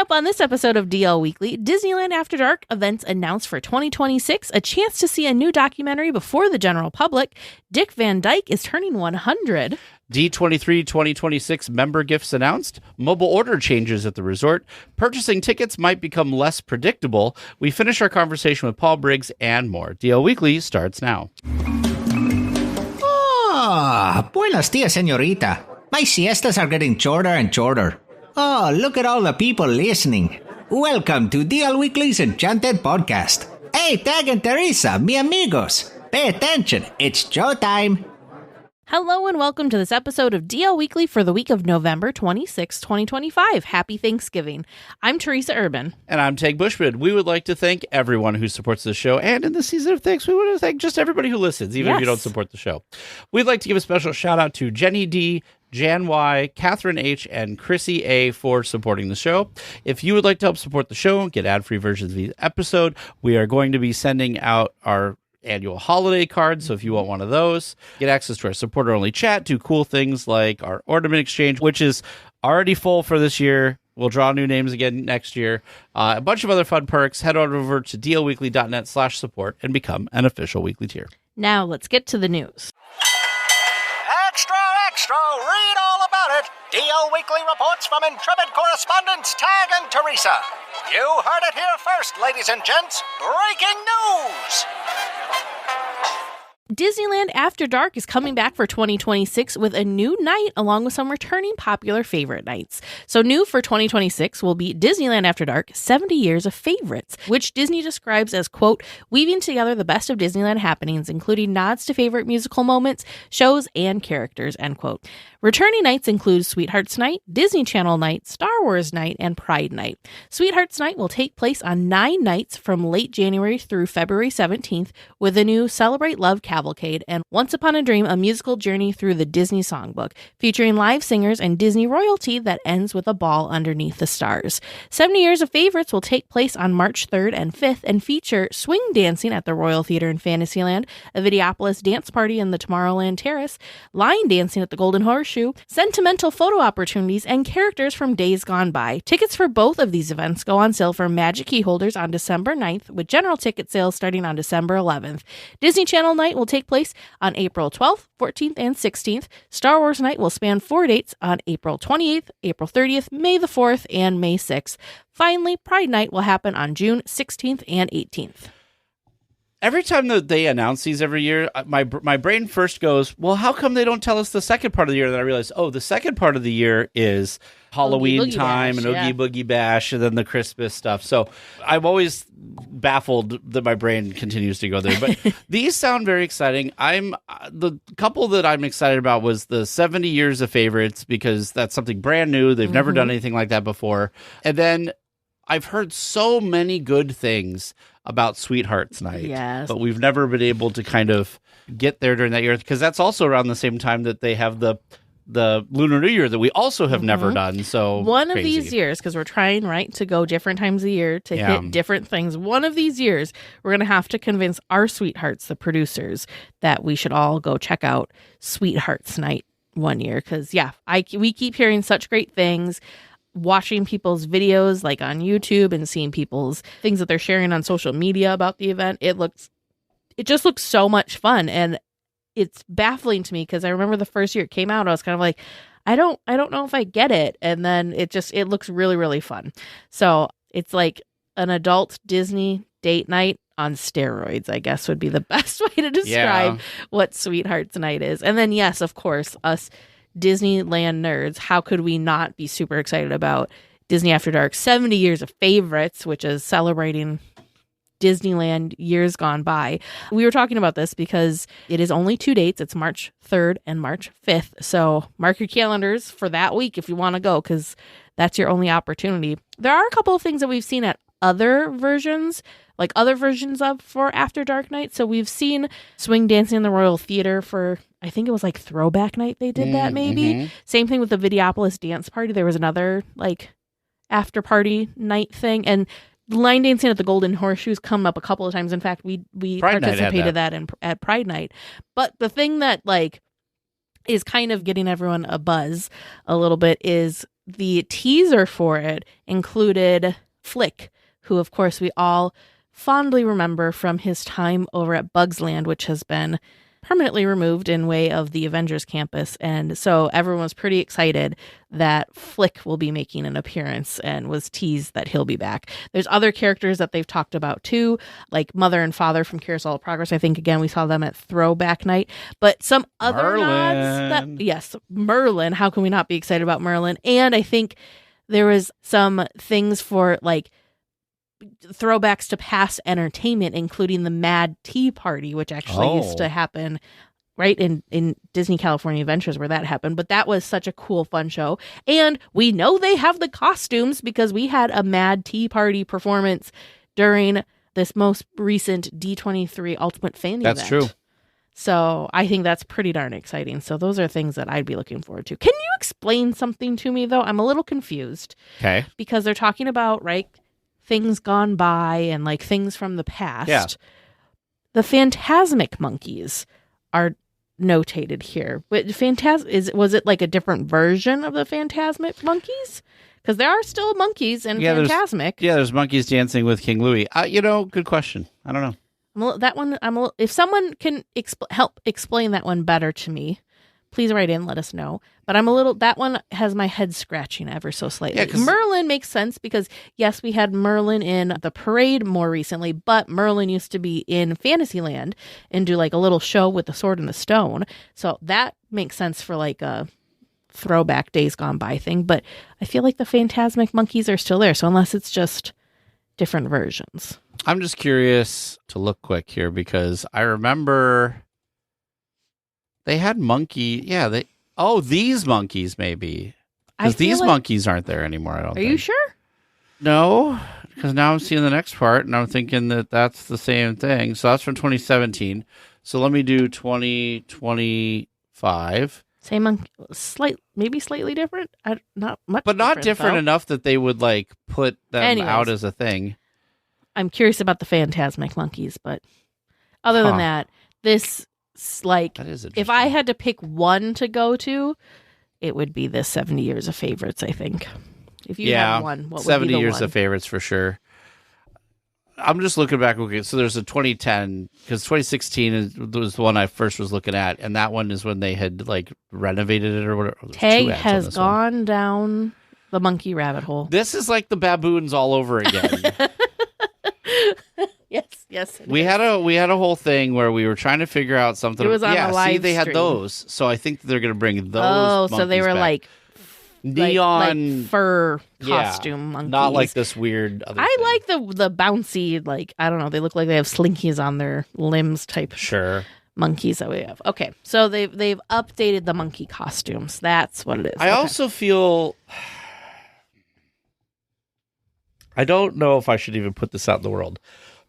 up on this episode of DL Weekly, Disneyland After Dark events announced for 2026, a chance to see a new documentary before the general public. Dick Van Dyke is turning 100. D23 2026 member gifts announced. Mobile order changes at the resort. Purchasing tickets might become less predictable. We finish our conversation with Paul Briggs and more. DL Weekly starts now. Buenos dias, señorita. My siestas are getting shorter and shorter. Oh, look at all the people listening. Welcome to DL Weekly's Enchanted Podcast. Hey, Tag and Teresa, mi amigos. Pay attention, it's showtime. Hello and welcome to this episode of DL Weekly for the week of November 26, 2025. Happy Thanksgiving. I'm Teresa Urban. And I'm Tag Bushman. We would like to thank everyone who supports the show. And in the season of thanks, we want to thank just everybody who listens, even if you don't support the show. We'd like to give a special shout out to Jenny D., Jan Y., Catherine H., and Chrissy A. for supporting the show. If you would like to help support the show, get ad-free versions of each episode, we are going to be sending out our annual holiday cards, so if you want one of those, get access to our supporter-only chat, do cool things like our ornament exchange, which is already full for this year. We'll draw new names again next year. A bunch of other fun perks. Head on over to dlweekly.net/support and become an official weekly tier. Now let's get to the news. Extra, extra, read all about it. DL Weekly reports from intrepid correspondents Tag and Teresa. You heard it here first, ladies and gents. Breaking news! Disneyland After Dark is coming back for 2026 with a new night along with some returning popular favorite nights. So new for 2026 will be Disneyland After Dark 70 Years of Favorites, which Disney describes as, quote, weaving together the best of Disneyland happenings, including nods to favorite musical moments, shows, and characters, end quote. Returning nights include Sweethearts Night, Disney Channel Night, Star Wars Night, and Pride Night. Sweethearts Night will take place on 9 nights from late January through February 17th with a new Celebrate Love Cavalcade and Once Upon a Dream, a musical journey through the Disney Songbook, featuring live singers and Disney royalty that ends with a ball underneath the stars. 70 Years of Favorites will take place on March 3rd and 5th and feature swing dancing at the Royal Theater in Fantasyland, a Videopolis dance party in the Tomorrowland Terrace, line dancing at the Golden Horseshoe, sentimental photo opportunities, and characters from days gone by. Tickets for both of these events go on sale for Magic Key holders on December 9th, with general ticket sales starting on December 11th. Disney Channel Night will take place on April 12th, 14th, and 16th. Star Wars Night will span 4 dates on April 28th, April 30th, May the 4th, and May 6th. Finally, Pride Night will happen on June 16th and 18th. Every time that they announce these every year, my brain first goes, well, how come they don't tell us the second part of the year? And then I realize, the second part of the year is Halloween time and Oogie Boogie Bash and then the Christmas stuff. So I'm always baffled that my brain continues to go there. But these sound very exciting. The couple that I'm excited about was the 70 Years of Favorites, because that's something brand new. They've never done anything like that before. And then I've heard so many good things about Sweethearts Night, but we've never been able to kind of get there during that year, because that's also around the same time that they have the Lunar New Year that we also have never done. So one of these years, because we're trying to go different times of year to hit different things. One of these years, we're going to have to convince our sweethearts, the producers, that we should all go check out Sweethearts Night one year. Because we keep hearing such great things. Watching people's videos like on YouTube and seeing people's things that they're sharing on social media about the event, it just looks so much fun. And it's baffling to me because I remember the first year it came out, I was kind of like, I don't know if I get it. And then it looks really, really fun. So it's like an adult Disney date night on steroids, I guess would be the best way to describe what Sweethearts Night is. And then, yes, of course, us Disneyland nerds, how could we not be super excited about Disney After Dark 70 Years of Favorites, which is celebrating Disneyland years gone by. We were talking about this because it is only 2 dates. It's March 3rd and March 5th. So mark your calendars for that week if you want to go, because that's your only opportunity. There are a couple of things that we've seen at other versions of for After Dark Night. So we've seen swing dancing in the Royal Theater for, I think it was like Throwback Night they did that maybe. Same thing with the Videopolis dance party. There was another after party night thing. And line dancing at the Golden Horseshoe's come up a couple of times. In fact, we participated at Pride Night. But the thing that is kind of getting everyone a buzz a little bit is the teaser for it included Flick, who, of course, we all fondly remember from his time over at Bugs Land, which has been permanently removed in way of the Avengers campus. And so everyone was pretty excited that Flick will be making an appearance and was teased that he'll be back. There's other characters that they've talked about too, like Mother and Father from Carousel of Progress. I think, again, we saw them at Throwback Night. But some other nods yes, Merlin. How can we not be excited about Merlin? And I think there was some things for like throwbacks to past entertainment, including the Mad Tea Party, which actually used to happen right in Disney California Adventures, where that happened. But that was such a cool, fun show. And we know they have the costumes because we had a Mad Tea Party performance during this most recent D23 Ultimate Fan event. That's true. So I think that's pretty darn exciting. So those are things that I'd be looking forward to. Can you explain something to me, though? I'm a little confused. Okay. Because they're talking about, right, things gone by and like things from the past. Yeah. The Phantasmic monkeys are notated here. But was it like a different version of the Phantasmic monkeys? Because there are still monkeys in Phantasmic. There's monkeys dancing with King Louie. Good question. I don't know. If someone can help explain that one better to me, please write in, let us know. But that one has my head scratching ever so slightly. Yeah, Merlin makes sense because, yes, we had Merlin in the parade more recently, but Merlin used to be in Fantasyland and do like a little show with the sword and the stone. So that makes sense for like a throwback Days Gone By thing. But I feel like the Phantasmic monkeys are still there. So unless it's just different versions. I'm just curious to look quick here because I remember they had these monkeys maybe. Because these monkeys aren't there anymore, I don't think. Are you sure? No, because now I'm seeing the next part, and I'm thinking that that's the same thing. So that's from 2017. So let me do 2025. Same monkey, maybe slightly different. Not much, but not different though. Enough that they would like put them out as a thing. I'm curious about the Phantasmic monkeys, but other than that, this. Like, if I had to pick one to go to, it would be this 70 Years of Favorites, I think. If you had one, what would 70 be the Years one? of Favorites for sure. I'm just looking back. Okay, so there's a 2010, because 2016 was the one I first was looking at, and that one is when they had like renovated it or whatever. Tag has gone down the monkey rabbit hole. This is like the baboons all over again. Yes. We had a whole thing where we were trying to figure out something. It was on a live they had stream. those. So I think they're going to bring those. Oh, so they were back. like neon like fur costume monkeys. Not like this weird other I thing. like the bouncy, like, I don't know, they look like they have slinkies on their limbs type monkeys that we have. Okay, so they've updated the monkey costumes. That's what it is. I also feel I don't know if I should even put this out in the world.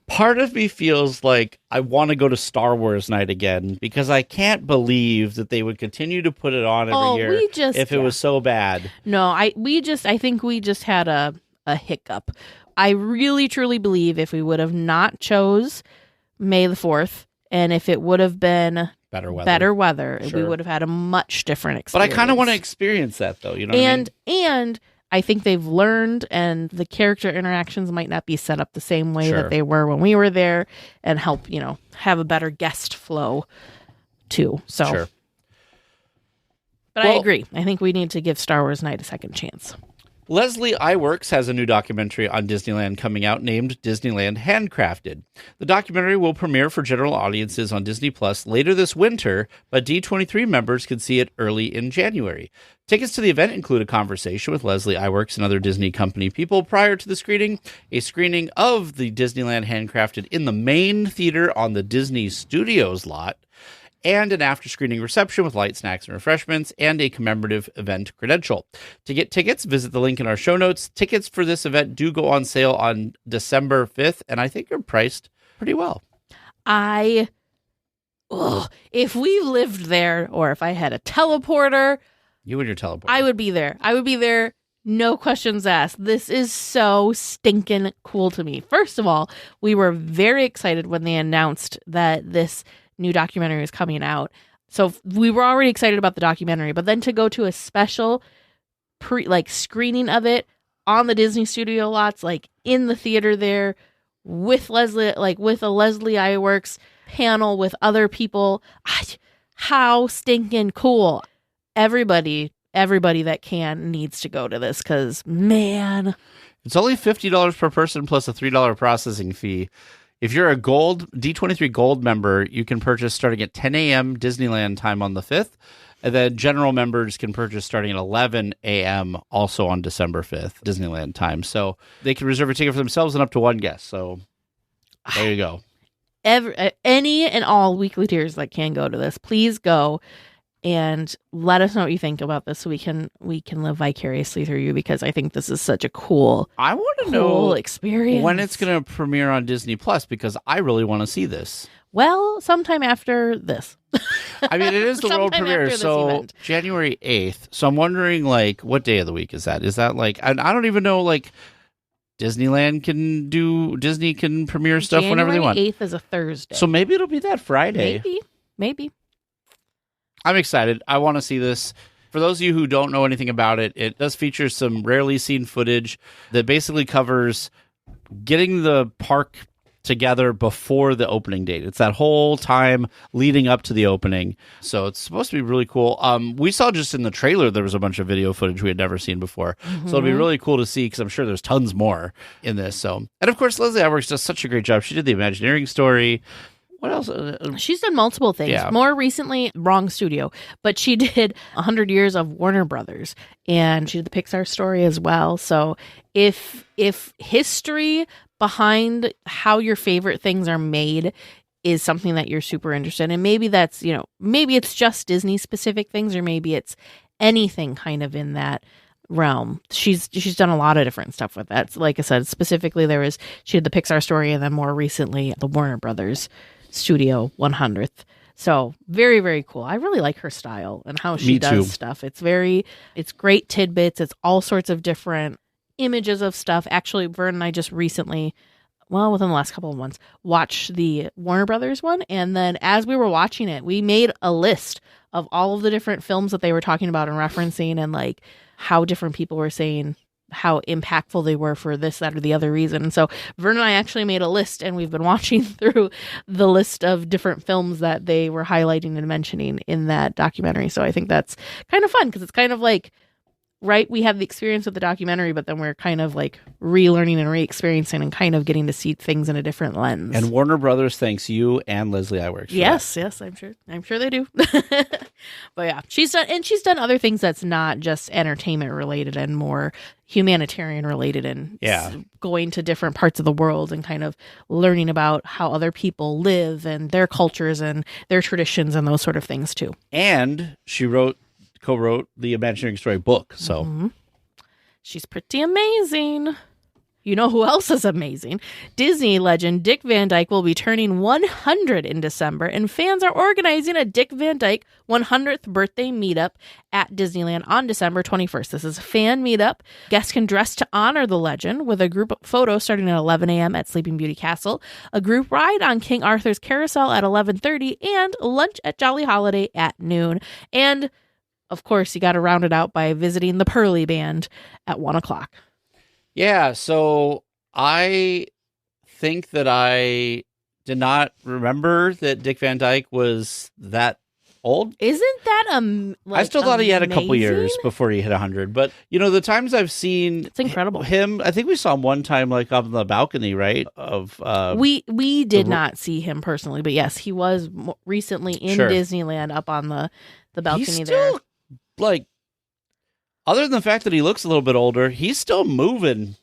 Part of me feels like I want to go to Star Wars night again because I can't believe that they would continue to put it on every year if it was so bad. No, I think we just had a hiccup. I really truly believe if we would have not chose May the 4th and if it would have been better weather, we would have had a much different experience. But I kind of want to experience that though, you know what I mean? And I think they've learned, and the character interactions might not be set up the same way that they were when we were there, and help, have a better guest flow too. So, But I agree. I think we need to give Star Wars Night a second chance. Leslie Iwerks has a new documentary on Disneyland coming out named Disneyland Handcrafted. The documentary will premiere for general audiences on Disney Plus later this winter, but D23 members can see it early in January. Tickets to the event include a conversation with Leslie Iwerks and other Disney company people prior to the screening, a screening of the Disneyland Handcrafted in the main theater on the Disney Studios lot, and an after-screening reception with light snacks and refreshments, and a commemorative event credential. To get tickets, visit the link in our show notes. Tickets for this event do go on sale on December 5th, and I think are priced pretty well. If we lived there, or if I had a teleporter... You and your teleporter. I would be there. No questions asked. This is so stinking cool to me. First of all, we were very excited when they announced that this new documentary is coming out. So we were already excited about the documentary, but then to go to a special screening of it on the Disney studio lots, like in the theater there with Leslie, like with a Leslie Iwerks panel with other people. How stinking cool. Everybody that can needs to go to this because, man. It's only $50 per person plus a $3 processing fee. If you're a D23 Gold member, you can purchase starting at 10 a.m. Disneyland time on the 5th. And then general members can purchase starting at 11 a.m. also on December 5th, Disneyland time. So they can reserve a ticket for themselves and up to one guest. So there you go. Any and all weekly tiers that can go to this, please go and let us know what you think about this so we can live vicariously through you, because I think this is such a cool experience. When it's going to premiere on Disney Plus, because I really want to see this. Well, sometime after this. I mean, it is the world premiere, so event. January 8th. So I'm wondering, like, what day of the week is that? Is that like, I don't even know, like, Disney can premiere stuff January whenever they want. January 8th is a Thursday. So maybe it'll be that Friday. Maybe. I'm excited. I want to see this. For those of you who don't know anything about it, it does feature some rarely seen footage that basically covers getting the park together before the opening date. It's that whole time leading up to the opening. So it's supposed to be really cool. We saw just in the trailer there was a bunch of video footage we had never seen before. Mm-hmm. So it'll be really cool to see because I'm sure there's tons more in this. So, and of course, Leslie Iwerks does such a great job. She did the Imagineering story. What else? She's done multiple things. Yeah. More recently, wrong studio, but she did 100 Years of Warner Brothers, and she did the Pixar story as well. So if history behind how your favorite things are made is something that you're super interested in, maybe that's, maybe it's just Disney specific things, or maybe it's anything kind of in that realm. She's done a lot of different stuff with that. So like I said, specifically she did the Pixar story, and then more recently the Warner Brothers Studio 100th. So very, very cool. I really like her style and how she does stuff. It's great tidbits. It's all sorts of different images of stuff. Actually, Vern and I just recently, within the last couple of months, watched the Warner Brothers one. And then as we were watching it, we made a list of all of the different films that they were talking about and referencing, and like how different people were saying how impactful they were for this, that, or the other reason. And so Vern and I actually made a list, and we've been watching through the list of different films that they were highlighting and mentioning in that documentary. So I think that's kind of fun, because it's kind of like, right, we have the experience with the documentary, but then we're kind of like relearning and re-experiencing and kind of getting to see things in a different lens. And Warner Brothers thanks you and Leslie Iwerks. Yes, I'm sure they do. But yeah, she's done other things that's not just entertainment related and more humanitarian related, and going to different parts of the world and kind of learning about how other people live and their cultures and their traditions and those sort of things too. And she co-wrote the Imagineering story book. So she's pretty amazing. You know who else is amazing? Disney legend Dick Van Dyke will be turning 100 in December, and fans are organizing a Dick Van Dyke 100th birthday meetup at Disneyland on December 21st. This is a fan meetup. Guests can dress to honor the legend with a group photo starting at 11 a.m. at Sleeping Beauty Castle, a group ride on King Arthur's Carousel at 11:30, and lunch at Jolly Holiday at noon. And of course, you got to round it out by visiting the Pearly Band at 1:00. Yeah, so I think that I did not remember that Dick Van Dyke was that old. Isn't that I still thought he had a couple years before he hit 100. But, the times I've seen it's incredible. Him, I think we saw him one time like up on the balcony, right? We did not see him personally, but yes, he was recently in Disneyland up on the balcony. He's still, there. Other than the fact that he looks a little bit older, he's still moving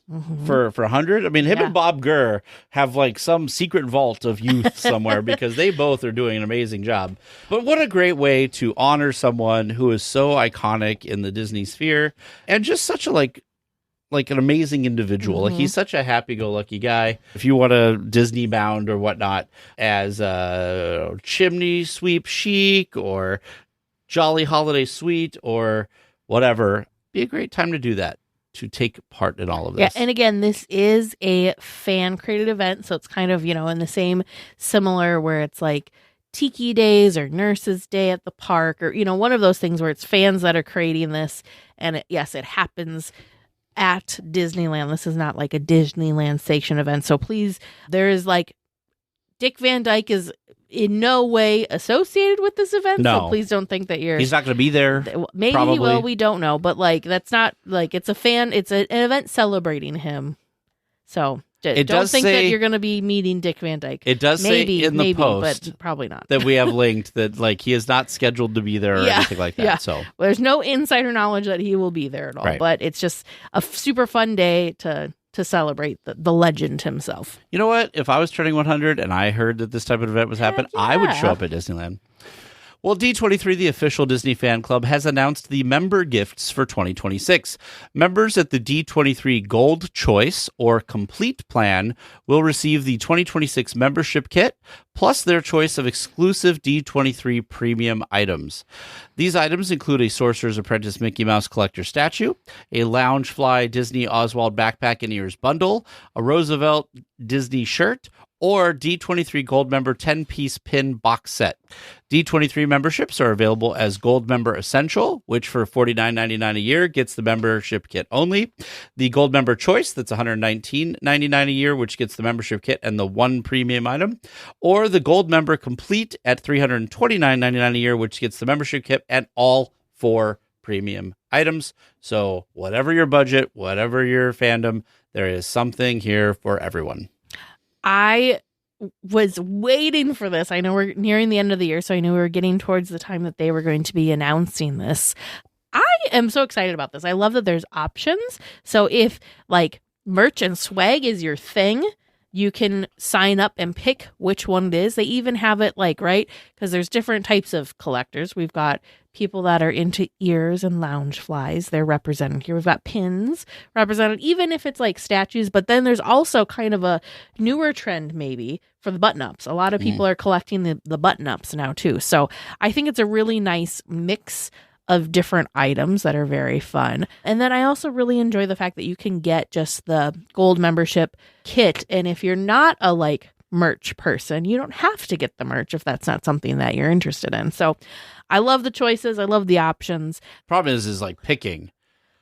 for 100. I mean, him and Bob Gurr have some secret vault of youth somewhere because they both are doing an amazing job. But what a great way to honor someone who is so iconic in the Disney sphere and just such a an amazing individual. He's such a happy-go-lucky guy. If you want a Disney bound or whatnot as a Chimney Sweep Chic or Jolly Holiday Suite or whatever, be a great time to do that, to take part in all of this. Yeah, and again, this is a fan-created event, so it's kind of, in the same similar where it's like Tiki Days or Nurses Day at the park, or, one of those things where it's fans that are creating this. And yes, it happens at Disneyland. This is not like a Disneyland station event. So please, there is Dick Van Dyke is in no way associated with this event. No. So please don't think that he's not going to be there. Maybe probably. He will. We don't know. But that's not it's a fan. It's an event celebrating him. So don't think that you're going to be meeting Dick Van Dyke. It does say in the post, but probably not. that we have linked that he is not scheduled to be there or anything like that. Yeah. So there's no insider knowledge that he will be there at all. Right. But it's just a super fun day to celebrate the legend himself. You know what? If I was turning 100 and I heard that this type of event was happening, I would show up at Disneyland. Well, D23, the official Disney fan club, has announced the member gifts for 2026. Members at the D23 Gold Choice or Complete plan will receive the 2026 membership kit, plus their choice of exclusive D23 premium items. These items include a Sorcerer's Apprentice Mickey Mouse collector statue, a Loungefly Disney Oswald backpack and ears bundle, a Roosevelt Disney shirt, or D23 Gold Member 10-piece pin box set. D23 memberships are available as Gold Member Essential, which for $49.99 a year gets the membership kit only. The Gold Member Choice, that's $119.99 a year, which gets the membership kit and the one premium item. Or the Gold Member Complete at $329.99 a year, which gets the membership kit and all 4 premium items. So whatever your budget, whatever your fandom, there is something here for everyone. I was waiting for this. I know we're nearing the end of the year, so I knew we were getting towards the time that they were going to be announcing this. I am so excited about this. I love that there's options. So if merch and swag is your thing, you can sign up and pick which one it is. They even have it right? Because there's different types of collectors. We've got people that are into ears and Loungeflies. They're represented here. We've got pins represented, even if it's statues. But then there's also kind of a newer trend maybe for the button-ups. A lot of people are collecting the button-ups now too. So I think it's a really nice mix of different items that are very fun. And then I also really enjoy the fact that you can get just the gold membership kit. And if you're not a merch person, you don't have to get the merch if that's not something that you're interested in. So I love the choices. I love the options. Problem is picking.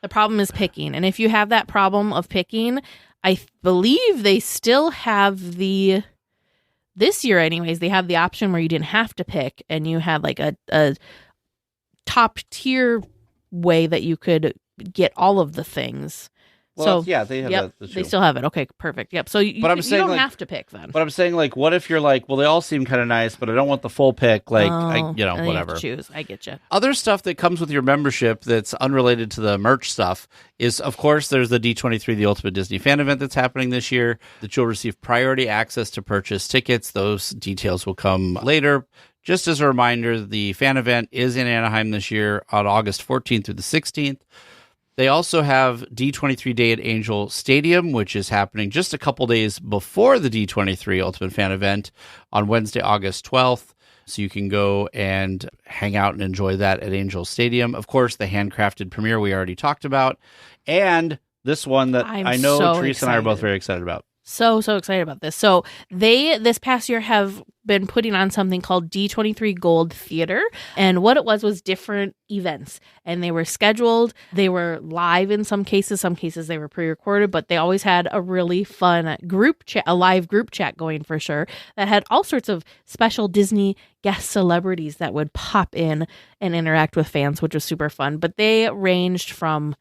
The problem is picking. And if you have that problem of picking, I believe they still have this year anyways, they have the option where you didn't have to pick and you had a top tier way that you could get all of the things. Well, yeah, they have that. They still have it. Okay, perfect. Yep. So you don't have to pick then. But I'm saying what if you're well, they all seem kind of nice, but I don't want the full pick. Whatever. You have to choose. I get you. Other stuff that comes with your membership that's unrelated to the merch stuff is, of course, there's the D23, the Ultimate Disney Fan Event that's happening this year, that you'll receive priority access to purchase tickets. Those details will come later. Just as a reminder, the fan event is in Anaheim this year on August 14th through the 16th. They also have D23 Day at Angel Stadium, which is happening just a couple days before the D23 Ultimate Fan Event on Wednesday, August 12th. So you can go and hang out and enjoy that at Angel Stadium. Of course, the handcrafted premiere we already talked about. And this one that I know Teresa and I are both very excited about. So excited about this. So they, this past year, have been putting on something called D23 Gold Theater. And what it was different events. And they were scheduled. They were live in some cases. Some cases they were pre-recorded. But they always had a really fun group chat, a live group chat going for sure, that had all sorts of special Disney guest celebrities that would pop in and interact with fans, which was super fun. But they ranged from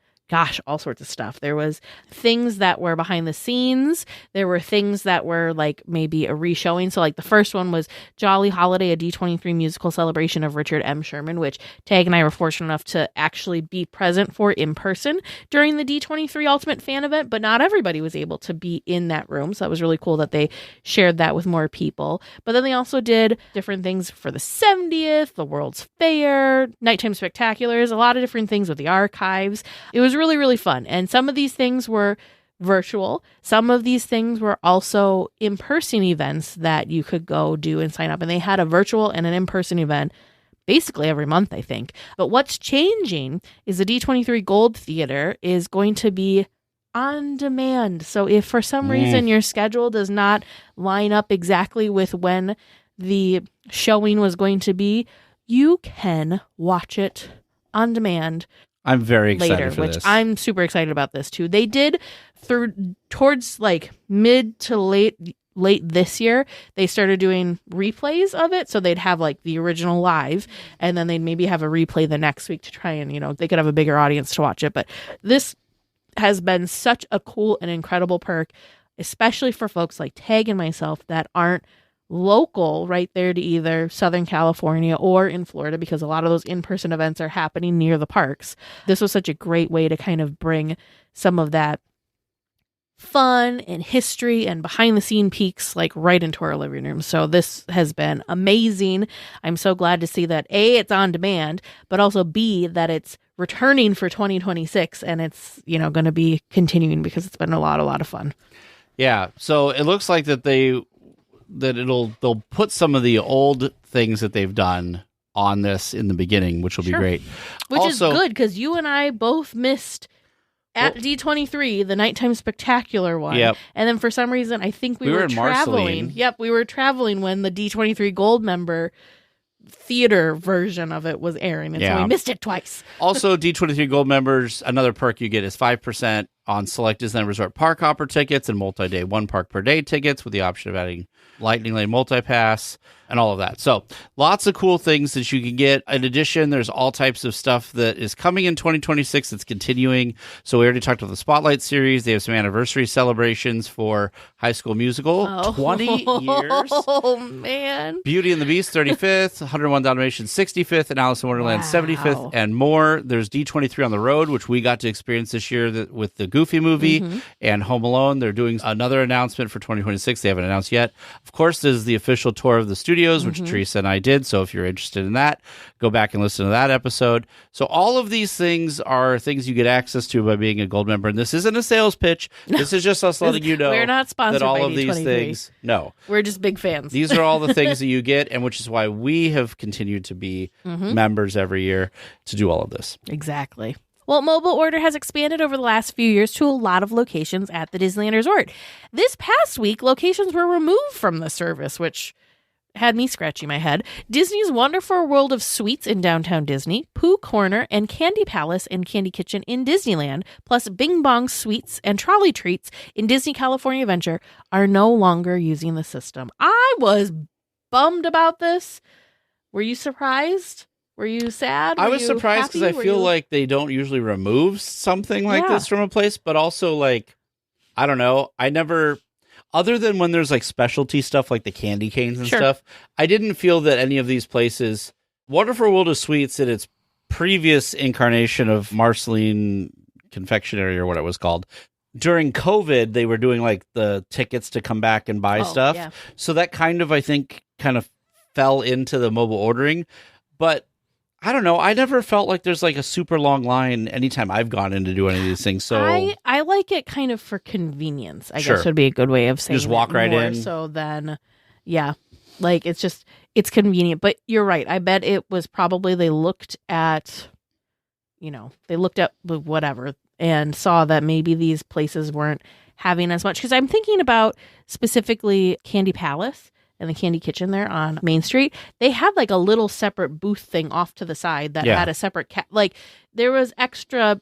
all sorts of stuff. There was things that were behind the scenes. There were things that were maybe a re-showing. So the first one was Jolly Holiday, a D23 musical celebration of Richard M. Sherman, which Tag and I were fortunate enough to actually be present for in person during the D23 Ultimate Fan Event, but not everybody was able to be in that room. So that was really cool that they shared that with more people. But then they also did different things for the 70th, the World's Fair, Nighttime Spectaculars, a lot of different things with the archives. It was really, really fun. And some of these things were virtual. Some of these things were also in-person events that you could go do and sign up. And they had a virtual and an in-person event basically every month, I think. But what's changing is the D23 Gold Theater is going to be on demand. So if for some reason your schedule does not line up exactly with when the showing was going to be, you can watch it on demand. I'm very excited later, for which this. I'm super excited about this too. They did towards like mid to late this year, they started doing replays of it. So they'd have like the original live, and then they'd maybe have a replay the next week to try and, they could have a bigger audience to watch it. But this has been such a cool and incredible perk, especially for folks like Tag and myself that aren't local right there to either Southern California or in Florida, because a lot of those in-person events are happening near the parks. This was such a great way to kind of bring some of that fun and history and behind the scene peeks like right into our living room. So this has been amazing. I'm so glad to see that A, it's on demand, but also B, that it's returning for 2026 and it's, going to be continuing because it's been a lot of fun. Yeah. So it looks like that they'll put some of the old things that they've done on this in the beginning, which will be great. Which also, is good because you and I both missed at D23, the nighttime spectacular one. Yep. And then for some reason, I think we were traveling. Marceline. Yep, we were traveling when the D23 Gold member theater version of it was airing, and so we missed it twice. Also, D23 Gold members, another perk you get is 5% on select Disneyland Resort Park Hopper tickets and multi-day 1 park per day tickets with the option of adding Lightning Lane multi-pass and all of that. So lots of cool things that you can get. In addition, there's all types of stuff that is coming in 2026 that's continuing. So we already talked about the Spotlight series. They have some anniversary celebrations for High School Musical. 20 years. Oh, man. Beauty and the Beast, 35th. 101 Dalmatians, 65th. And Alice in Wonderland, 75th. And more. There's D23 on the road, which we got to experience this year with the Goofy movie and Home Alone. They're doing another announcement for 2026. They haven't announced yet. Of course, there's the official tour of the studios, which Teresa and I did. So if you're interested in that, go back and listen to that episode. So all of these things are things you get access to by being a gold member. And this isn't a sales pitch. This is just us letting you know we're not sponsored that all by of these D23. things. No. We're just big fans. These are all the things that you get, and which is why we have continued to be members every year to do all of this. Exactly. Well, mobile order has expanded over the last few years to a lot of locations at the Disneyland Resort. This past week, locations were removed from the service, which had me scratching my head. Disney's Wonderful World of Sweets in downtown Disney, Pooh Corner, and Candy Palace and Candy Kitchen in Disneyland, plus Bing Bong Sweets and Trolley Treats in Disney California Adventure are no longer using the system. I was bummed about this. Were you surprised? Were you sad? I was surprised because I feel like they don't usually remove something like this from a place, but also like, I don't know. I never, other than when there's like specialty stuff like the candy canes and stuff, I didn't feel that any of these places, Wonderful World of Sweets in its previous incarnation of Marceline Confectionery or what it was called, during COVID, they were doing like the tickets to come back and buy stuff. Yeah. So that kind of, I think, kind of fell into the mobile ordering. But I don't know. I never felt like there's like a super long line anytime I've gone in to do any of these things. So I like it kind of for convenience, I guess would be a good way of saying it. Just walk right in. So then, like it's convenient. But you're right. I bet it was probably they looked at whatever and saw that maybe these places weren't having as much. Because I'm thinking about specifically Candy Palace and the Candy Kitchen there on Main Street. They had like a little separate booth thing off to the side that had a separate like there was extra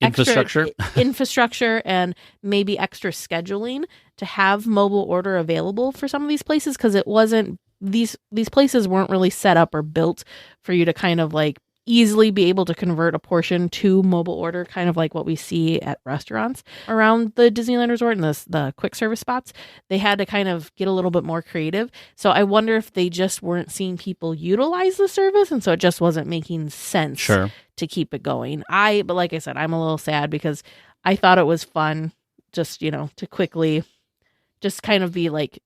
infrastructure and maybe extra scheduling to have mobile order available for some of these places, because it wasn't these places weren't really set up or built for you to kind of like easily be able to convert a portion to mobile order, kind of like what we see at restaurants around the Disneyland Resort and the quick service spots. They had to kind of get a little bit more creative. So I wonder if they just weren't seeing people utilize the service, and so it just wasn't making sense to keep it going. But like I said, I'm a little sad because I thought it was fun just, to quickly just kind of be like,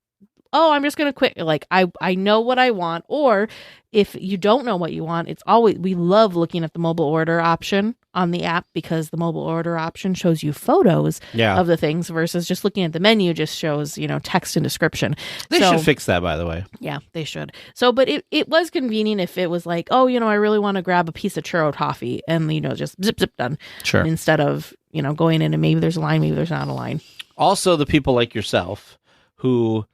oh, I'm just going to quit. Like, I know what I want. Or if you don't know what you want, we love looking at the mobile order option on the app, because the mobile order option shows you photos of the things versus just looking at the menu just shows, text and description. They should fix that, by the way. Yeah, they should. So, but it was convenient if it was like, oh, I really want to grab a piece of churro toffee and, just zip, done. Sure. Instead of, going in and maybe there's a line, maybe there's not a line. Also, the people like yourself who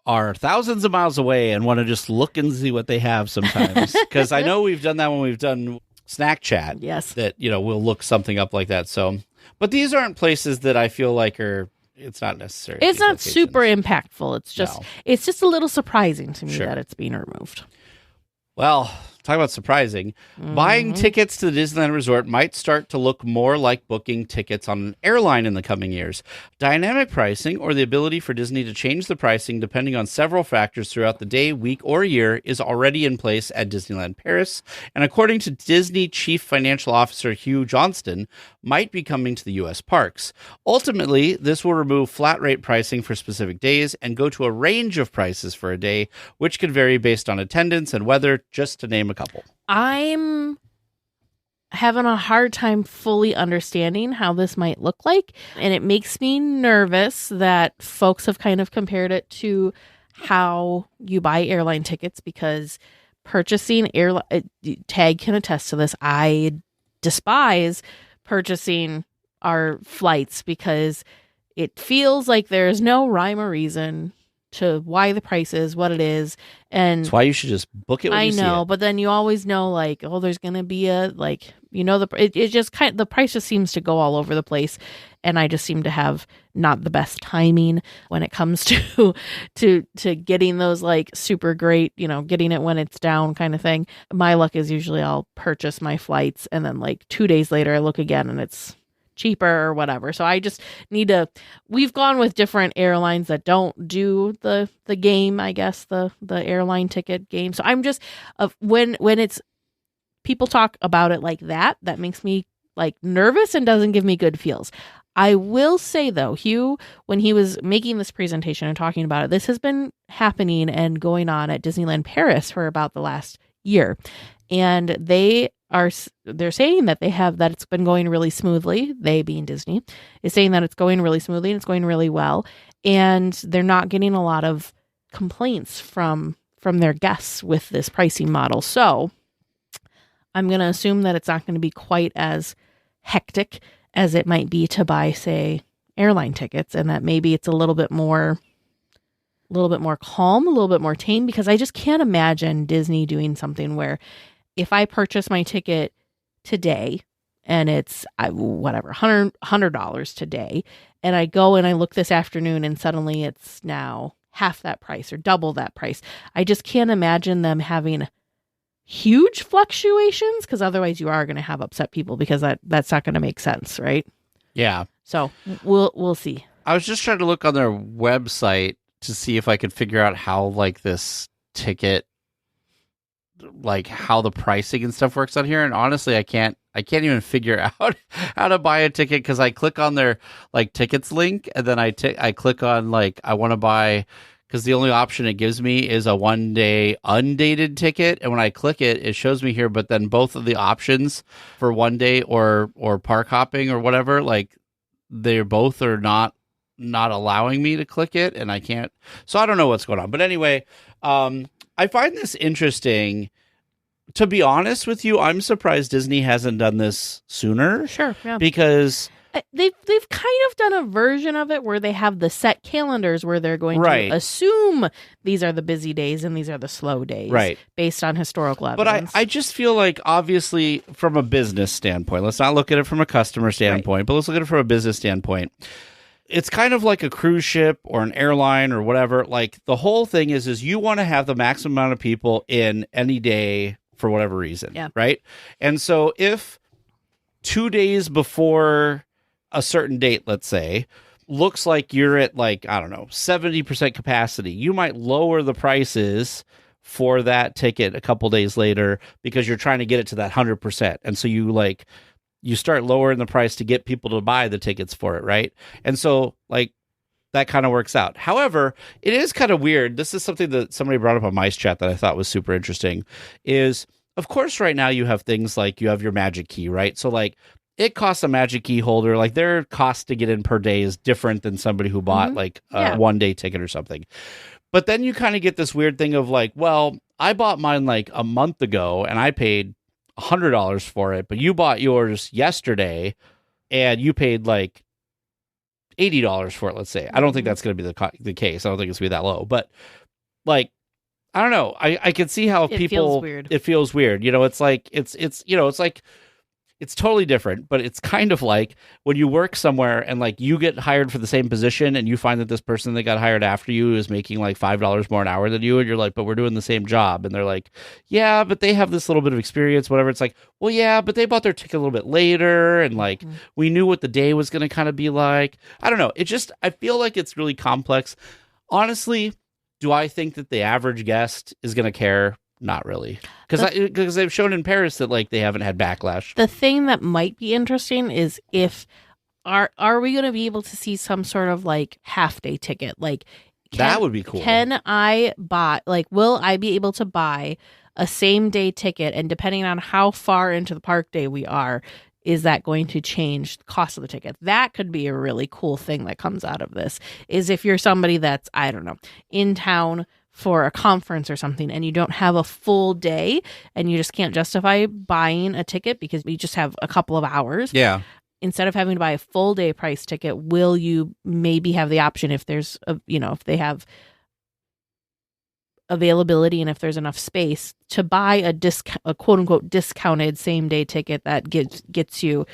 are thousands of miles away and want to just look and see what they have sometimes. Because I know we've done that when we've done Snack Chat. Yes. That, we'll look something up like that. So, but these aren't places that I feel like it's not necessary. It's not super impactful. It's just a little surprising to me that it's being removed. Well, talk about surprising. Buying tickets to the Disneyland Resort might start to look more like booking tickets on an airline in the coming years. Dynamic pricing, or the ability for Disney to change the pricing depending on several factors throughout the day, week, or year, is already in place at Disneyland Paris, and according to Disney Chief Financial Officer Hugh Johnston, might be coming to the U.S. parks. Ultimately, this will remove flat rate pricing for specific days and go to a range of prices for a day, which could vary based on attendance and weather, just to name a couple. I'm having a hard time fully understanding how this might look like, and it makes me nervous that folks have kind of compared it to how you buy airline tickets, because purchasing Tag can attest to this. I despise purchasing our flights because it feels like there's no rhyme or reason to why the price is what it is, and that's why you should just book it when you see it. But then you always know, like, there's gonna be the price just seems to go all over the place, and I just seem to have not the best timing when it comes to getting those like super great, getting it when it's down kind of thing. My luck is usually I'll purchase my flights and then like 2 days later I look again and it's cheaper or whatever. So I just we've gone with different airlines that don't do the game, I guess, the airline ticket game. So I'm just when it's people talk about it like that makes me like nervous and doesn't give me good feels. I will say though, Hugh, when he was making this presentation and talking about it, this has been happening and going on at Disneyland Paris for about the last year. And they're saying that that it's been going really smoothly. They, being Disney, is saying that it's going really smoothly and it's going really well. And they're not getting a lot of complaints from their guests with this pricing model. So I'm going to assume that it's not going to be quite as hectic as it might be to buy, say, airline tickets, and that maybe it's a little bit more calm, a little bit more tame, because I just can't imagine Disney doing something where if I purchase my ticket today and it's $100 today, and I go and I look this afternoon and suddenly it's now half that price or double that price. I just can't imagine them having huge fluctuations, because otherwise you are going to have upset people, because that's not going to make sense, right? Yeah. So we'll see. I was just trying to look on their website to see if I could figure out how like this ticket, like how the pricing and stuff works on here, and honestly I can't even figure out how to buy a ticket, because I click on their like tickets link, and then I click on like I want to buy, because the only option it gives me is a 1 day undated ticket, and when I click it shows me here, but then both of the options for 1 day or park hopping or whatever, like they both are not allowing me to click it, and I can't. So I don't know what's going on. But anyway, I find this interesting. To be honest with you, I'm surprised Disney hasn't done this sooner. Sure, yeah. Because they've kind of done a version of it where they have the set calendars where they're going to assume these are the busy days and these are the slow days, right, based on historical evidence. But I just feel like, obviously, from a business standpoint, let's not look at it from a customer standpoint, but let's look at it from a business standpoint. It's kind of like a cruise ship or an airline or whatever. Like, the whole thing is you want to have the maximum amount of people in any day for whatever reason, right? And so if 2 days before a certain date, let's say, looks like you're at like, I don't know, 70% capacity, you might lower the prices for that ticket a couple days later because you're trying to get it to that 100%. And so you start lowering the price to get people to buy the tickets for it, right? And so like that kind of works out. However, it is kind of weird. This is something that somebody brought up on Mice Chat that I thought was super interesting, is of course right now you have things like you have your Magic Key, right? So like it costs a Magic Key holder, like their cost to get in per day is different than somebody who bought like a 1 day ticket or something. But then you kind of get this weird thing of like, well, I bought mine like a month ago and I paid $100 for it, but you bought yours yesterday and you paid like $80 for it, let's say. I don't think that's going to be the case. I don't think it's going to be that low. But, like, I don't know. I can see how people... feels weird. It feels weird. It's like... It's totally different, but it's kind of like when you work somewhere and like you get hired for the same position and you find that this person that got hired after you is making like $5 more an hour than you. And you're like, but we're doing the same job. And they're like, yeah, but they have this little bit of experience, whatever. It's like, well, yeah, but they bought their ticket a little bit later. And like, we knew what the day was going to kind of be like. I don't know. I feel like it's really complex. Honestly, do I think that the average guest is going to care? Not really, because they've shown in Paris that like they haven't had backlash. The thing that might be interesting is if are we going to be able to see some sort of like half day ticket? Like that would be cool. Can I buy will I be able to buy a same day ticket? And depending on how far into the park day we are, is that going to change the cost of the ticket? That could be a really cool thing that comes out of this. Is if you're somebody that's, I don't know, in town for a conference or something and you don't have a full day and you just can't justify buying a ticket because you just have a couple of hours. Yeah. Instead of having to buy a full day price ticket, will you maybe have the option if there's if they have availability and if there's enough space to buy a quote unquote discounted same day ticket that gets you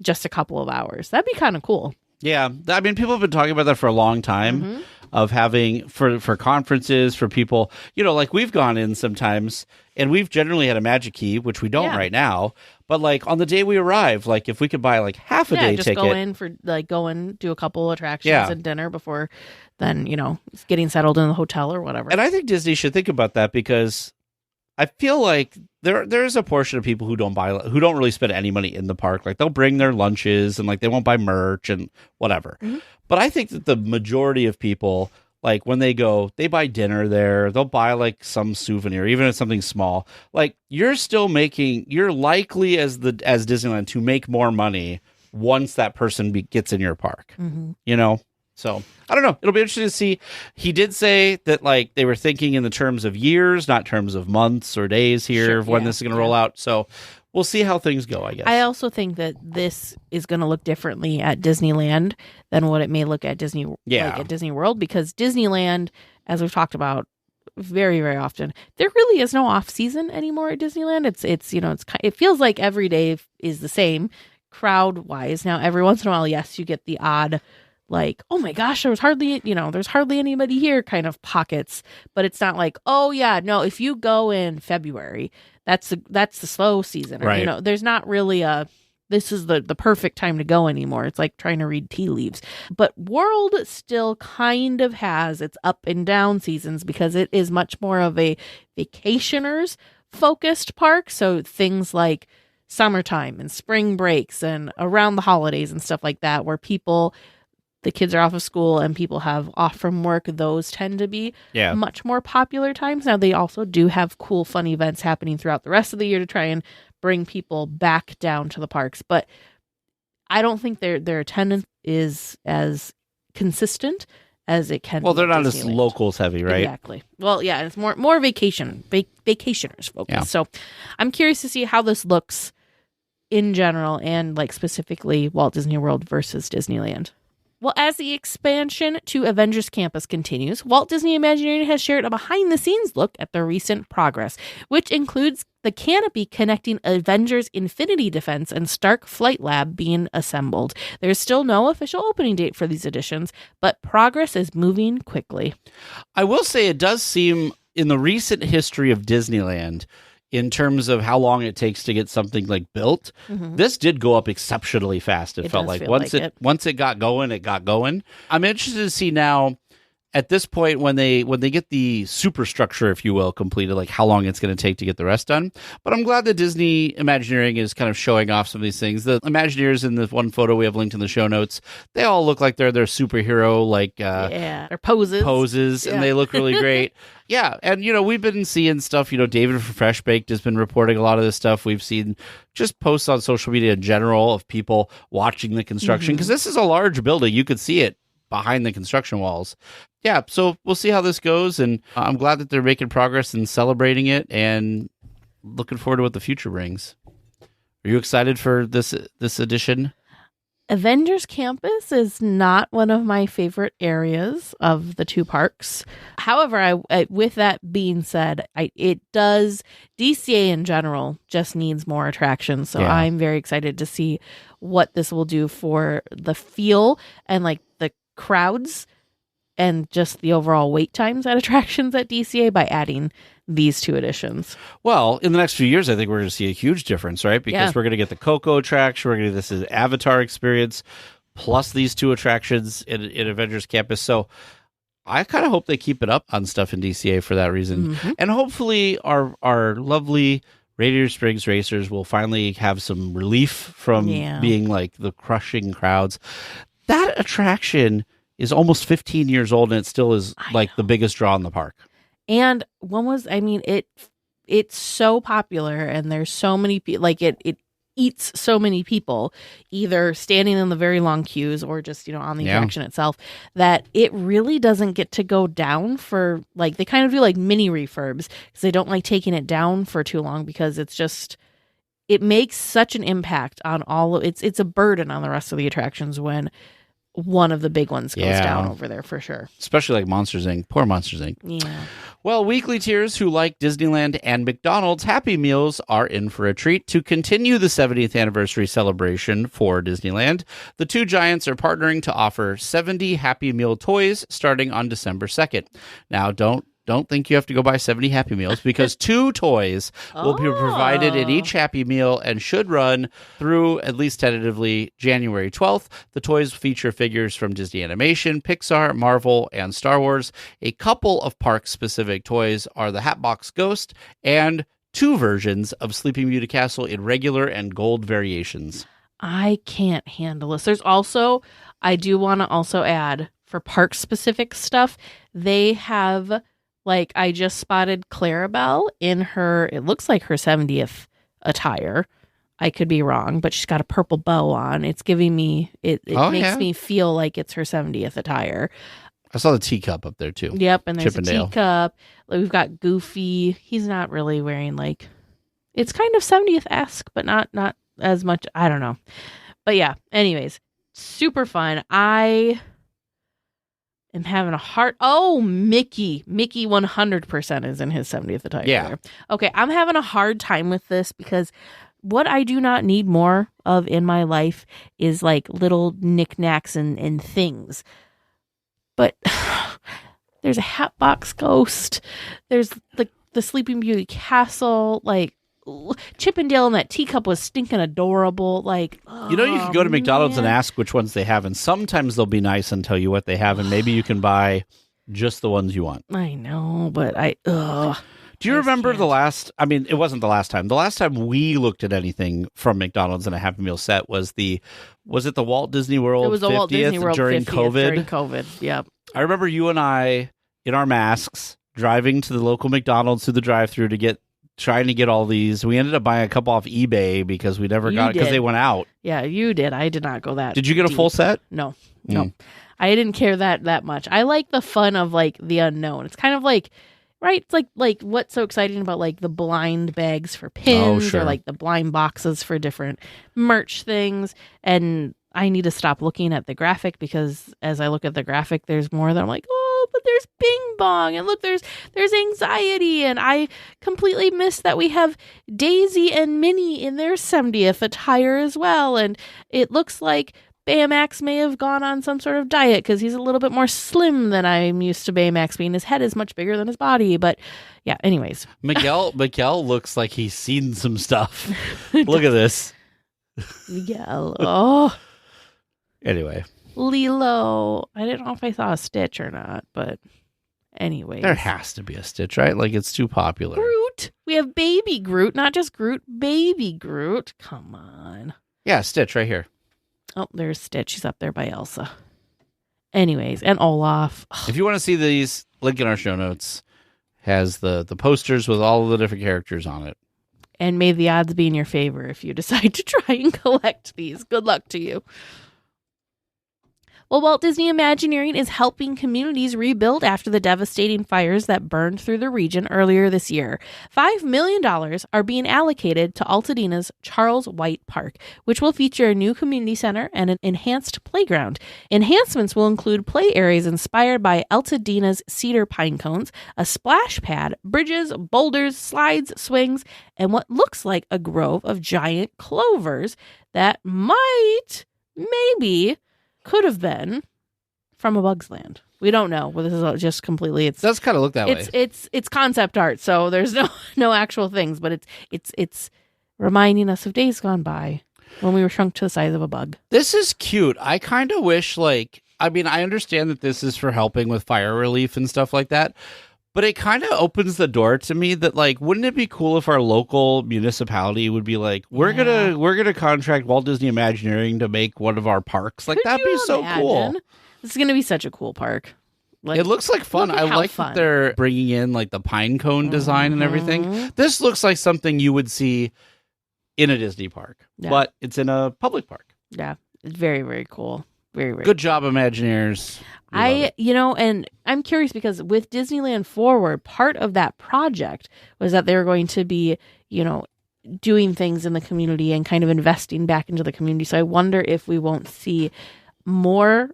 just a couple of hours? That'd be kind of cool. Yeah. I mean, people have been talking about that for a long time of having for conferences, for people, like we've gone in sometimes and we've generally had a magic key, which we don't right now. But like on the day we arrive, like if we could buy like half a day just ticket. Go in for go in, do a couple attractions and dinner before then, getting settled in the hotel or whatever. And I think Disney should think about that because I feel like there is a portion of people who don't really spend any money in the park. Like they'll bring their lunches and like they won't buy merch and whatever. But I think that the majority of people, like when they go, they buy dinner there. They'll buy like some souvenir, even if it's something small. Like you're likely as Disneyland to make more money once that person gets in your park. So I don't know. It'll be interesting to see. He did say that like they were thinking in the terms of years, not terms of months or days here of when this is going to roll out. So we'll see how things go, I guess. I also think that this is going to look differently at Disneyland than what it may look at Disney at Disney World, because Disneyland, as we've talked about very, very often, there really is no off season anymore at Disneyland. It feels like every day is the same crowd wise. Now, every once in a while, yes, you get the odd like, oh my gosh, there's hardly anybody here kind of pockets, but it's not like, oh yeah, no, if you go in February, that's the slow season. Or, right. There's not really this is the perfect time to go anymore. It's like trying to read tea leaves. But World still kind of has its up and down seasons because it is much more of a vacationers focused park. So things like summertime and spring breaks and around the holidays and stuff like that, where the kids are off of school and people have off from work, those tend to be much more popular times. Now, they also do have cool, fun events happening throughout the rest of the year to try and bring people back down to the parks. But I don't think their attendance is as consistent as it can be. Well, they're not as locals heavy, right? Exactly. Well, yeah, it's more vacationers focused. Yeah. So I'm curious to see how this looks in general and like specifically Walt Disney World versus Disneyland. Well, as the expansion to Avengers Campus continues, Walt Disney Imagineering has shared a behind-the-scenes look at their recent progress, which includes the canopy connecting Avengers Infinity Defense and Stark Flight Lab being assembled. There's still no official opening date for these additions, but progress is moving quickly. I will say it does seem, in the recent history of Disneyland, in terms of how long it takes to get something like built, this did go up exceptionally fast. It felt like once it got going, it got going. I'm interested to see now at this point when they get the superstructure, if you will, completed, like how long it's going to take to get the rest done. But I'm glad that Disney Imagineering is kind of showing off some of these things. The Imagineers in the one photo we have linked in the show notes, they all look like they're superhero, like their poses, and they look really great. Yeah, and we've been seeing stuff. David from Fresh Baked has been reporting a lot of this stuff. We've seen just posts on social media in general of people watching the construction, because this is a large building. You could see it behind the construction walls. Yeah, so we'll see how this goes, and I'm glad that they're making progress and celebrating it, and looking forward to what the future brings. Are you excited for this edition? Avengers Campus is not one of my favorite areas of the two parks. However, with that being said, DCA in general just needs more attractions. So I'm very excited to see what this will do for the feel and like the crowds and just the overall wait times at attractions at DCA by adding these two additions. Well, in the next few years, I think we're going to see a huge difference, right? Because we're going to get the Coco attraction, we're going to get this Avatar experience, plus these two attractions in Avengers Campus. So I kind of hope they keep it up on stuff in DCA for that reason. Mm-hmm. And hopefully our lovely Radiator Springs racers will finally have some relief from being like the crushing crowds. That attraction is almost 15 years old, and it still is like the biggest draw in the park. And it's so popular, and there's so many people, like it eats so many people, either standing in the very long queues or just, on the attraction itself, that it really doesn't get to go down for, like, they kind of do like mini refurbs because they don't like taking it down for too long because it makes such an impact on all of it's a burden on the rest of the attractions when one of the big ones goes down over there for sure. Especially like Monsters Inc. Poor Monsters Inc. Yeah. Well, weekly tiers who like Disneyland and McDonald's Happy Meals are in for a treat. To continue the 70th anniversary celebration for Disneyland, the two giants are partnering to offer 70 Happy Meal toys starting on December 2nd. Now, don't think you have to go buy 70 Happy Meals because 2 toys will be provided in each Happy Meal and should run through, at least tentatively, January 12th. The toys feature figures from Disney Animation, Pixar, Marvel, and Star Wars. A couple of park-specific toys are the Hatbox Ghost and 2 versions of Sleeping Beauty Castle in regular and gold variations. I can't handle this. I do want to also add, for park-specific stuff, they have... Like, I just spotted Clarabelle in her, it looks like her 70th attire. I could be wrong, but she's got a purple bow on. It's giving me, it makes me feel like it's her 70th attire. I saw the teacup up there, too. Yep, and there's a teacup. We've got Goofy. He's not really wearing, like, it's kind of 70th-esque, but not as much. I don't know. But yeah, anyways, super fun. I'm having a heart. Oh, Mickey 100% is in his 70th attire. Yeah. There. Okay, I'm having a hard time with this because what I do not need more of in my life is like little knickknacks and things. But there's a Hatbox Ghost. There's the Sleeping Beauty Castle. Like, Chippendale and that teacup was stinking adorable. Like, you can go to McDonald's and ask which ones they have, and sometimes they'll be nice and tell you what they have, and maybe you can buy just the ones you want. I know, but do you remember the last? I mean, it wasn't the last time. The last time we looked at anything from McDonald's in a Happy Meal set was it the Walt Disney World? It was the Walt Disney World during 50th, COVID. During COVID, yep. I remember you and I in our masks driving to the local McDonald's through the drive-thru trying to get all these. We ended up buying a couple off eBay because we never got it because they went out. Yeah, you did. I did not go that Did you get a full set? No. I didn't care that much. I like the fun of like the unknown. It's kind of like, right? It's like what's so exciting about like the blind bags for pins or like the blind boxes for different merch things. And I need to stop looking at the graphic because as I look at the graphic, there's more that I'm like, oh, but there's Bing Bong, and look, there's Anxiety, and I completely missed that we have Daisy and Minnie in their 70th attire as well, and it looks like Baymax may have gone on some sort of diet because he's a little bit more slim than I'm used to Baymax being. His head is much bigger than his body, but yeah, anyways. Miguel looks like he's seen some stuff. Look at this. Miguel, oh. Anyway. Lilo. I didn't know if I saw a Stitch or not, but anyways. There has to be a Stitch, right? Like, it's too popular. Groot. We have baby Groot, not just Groot, baby Groot. Come on. Yeah, Stitch right here. Oh, there's Stitch. He's up there by Elsa. Anyways, and Olaf. If you want to see these, link in our show notes. Has the posters with all of the different characters on it. And may the odds be in your favor if you decide to try and collect these. Good luck to you. Well, Walt Disney Imagineering is helping communities rebuild after the devastating fires that burned through the region earlier this year. $5 million are being allocated to Altadena's Charles White Park, which will feature a new community center and an enhanced playground. Enhancements will include play areas inspired by Altadena's cedar pine cones, a splash pad, bridges, boulders, slides, swings, and what looks like a grove of giant clovers that maybe could have been from A Bug's Land. We don't know. Well, this is just completely. It does kind of look that way. It's concept art, so there's no actual things, but it's reminding us of days gone by when we were shrunk to the size of a bug. This is cute. I kind of wish, I understand that this is for helping with fire relief and stuff like that, but it kind of opens the door to me that, wouldn't it be cool if our local municipality would be like, we're gonna contract Walt Disney Imagineering to make one of our parks? That'd be so cool. This is gonna be such a cool park. It looks like fun. I like that they're bringing in the pine cone design and everything. This looks like something you would see in a Disney park, but it's in a public park. Yeah, it's very, very cool. Very, very good job, Imagineers. And I'm curious because with Disneyland Forward, part of that project was that they were going to be, doing things in the community and kind of investing back into the community. So I wonder if we won't see more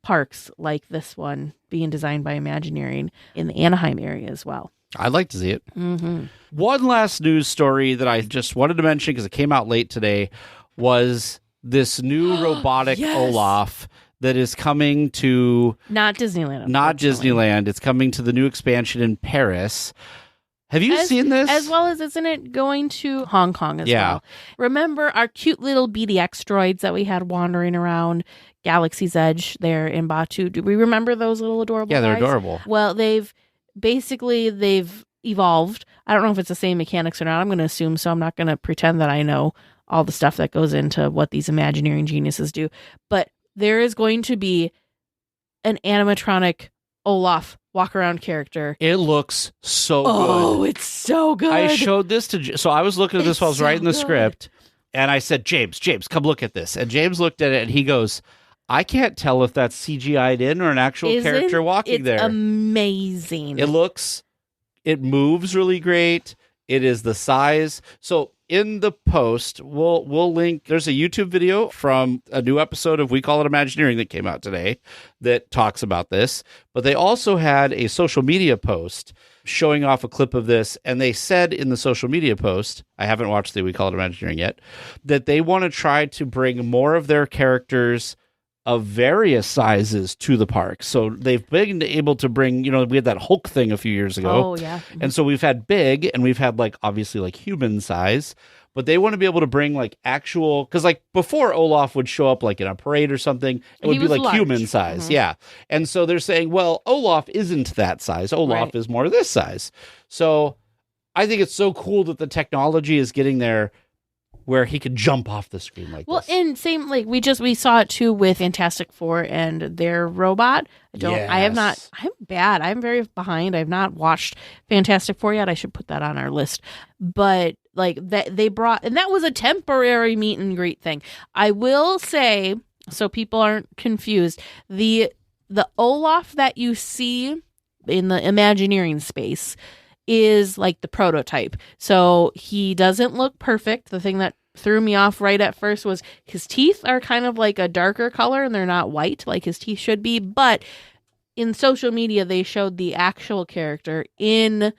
parks like this one being designed by Imagineering in the Anaheim area as well. I'd like to see it. Mm-hmm. One last news story that I just wanted to mention because it came out late today was this new robotic Olaf that is coming to not Disneyland. Not Disneyland. It's coming to the new expansion in Paris. Have you seen this? As well as, isn't it going to Hong Kong as well? Remember our cute little BDX droids that we had wandering around Galaxy's Edge there in Batu? Do we remember those little adorable they're guys? Adorable. Well, they've evolved. I don't know if it's the same mechanics or not. I'm going to assume so. I'm not going to pretend that I know all the stuff that goes into what these Imagineering geniuses do. But there is going to be an animatronic Olaf walk-around character. It looks so good. Oh, it's so good. I showed this to... So I was looking at this while I was writing the script, and I said, James, come look at this. And James looked at it, and he goes, I can't tell if that's CGI'd in or an actual character walking there. It's amazing. It moves really great. It is the size. So in the post, we'll link. There's a YouTube video from a new episode of We Call It Imagineering that came out today that talks about this. But they also had a social media post showing off a clip of this. And they said in the social media post, I haven't watched the We Call It Imagineering yet, that they want to try to bring more of their characters of various sizes to the park. So they've been able to bring, we had that Hulk thing a few years ago. Oh, yeah. And so we've had big and we've had obviously human size, but they want to be able to bring actual, because before Olaf would show up in a parade or something, it would be large. Human size. Mm-hmm. Yeah. And so they're saying, well, Olaf isn't that size. Olaf is more this size. So I think it's so cool that the technology is getting there where he could jump off the screen this. Well, and same we saw it too with Fantastic Four and their robot. I'm bad. I'm very behind. I've not watched Fantastic Four yet. I should put that on our list. But that they brought, and that was a temporary meet and greet thing. I will say, so people aren't confused, the Olaf that you see in the Imagineering space is the prototype. So he doesn't look perfect. The thing that threw me off right at first was his teeth are kind of a darker color and they're not white like his teeth should be. But in social media, they showed the actual character in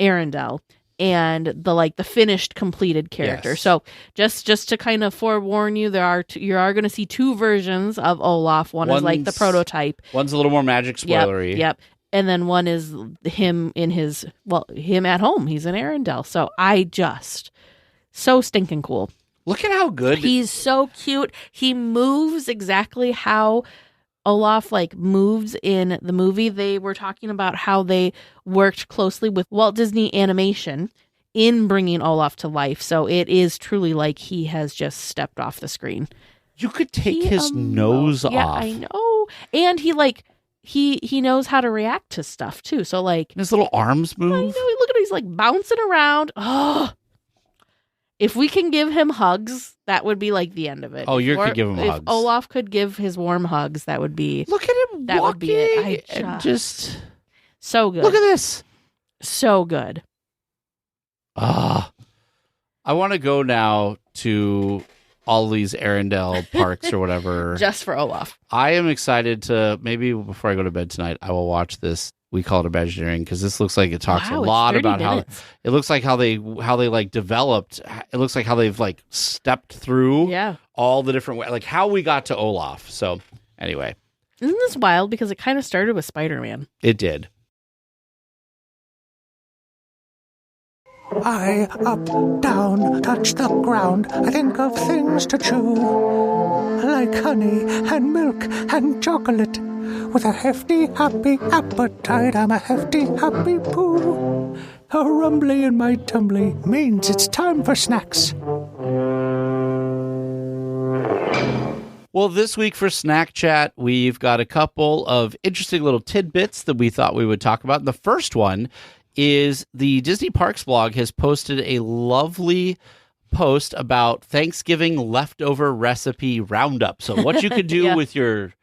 Arendelle and the finished completed character. Yes. So just to kind of forewarn you, you are going to see two versions of Olaf. One's is the prototype. One's a little more magic spoilery. Yep. And then one is him him at home. He's in Arendelle. So so stinking cool. Look at how good. He's so cute. He moves exactly how Olaf moves in the movie. They were talking about how they worked closely with Walt Disney Animation in bringing Olaf to life. So it is truly he has just stepped off the screen. You could take his nose off. Yeah, I know. And he knows how to react to stuff too. So his little arms move. I know. Look at him. He's bouncing around. Oh, If we can give him hugs, that would be like the end of it. Oh, you could give him hugs. If Olaf could give his warm hugs, that would be... Look at him that would be it. just... So good. Look at this. So good. I want to go now to all these Arendelle parks or whatever. Just for Olaf. I am excited to, maybe before I go to bed tonight, I will watch this. We call it Imagineering because this looks like it talks a lot about minutes. how it looks like how they like developed. It looks like how they've like stepped through all the different ways, like how we got to Olaf. So anyway, isn't this wild? Because it kind of started with Spider-Man. It did. I up, down, touch the ground. I think of things to chew, like honey and milk and chocolate. With a hefty, happy appetite, I'm a hefty, happy poo. A rumbly in my tumbly means it's time for snacks. Well, this week for Snack Chat, we've got a couple of interesting little tidbits that we thought we would talk about. The first one is the Disney Parks blog has posted a lovely post about Thanksgiving leftover recipe roundup. So what you could do with your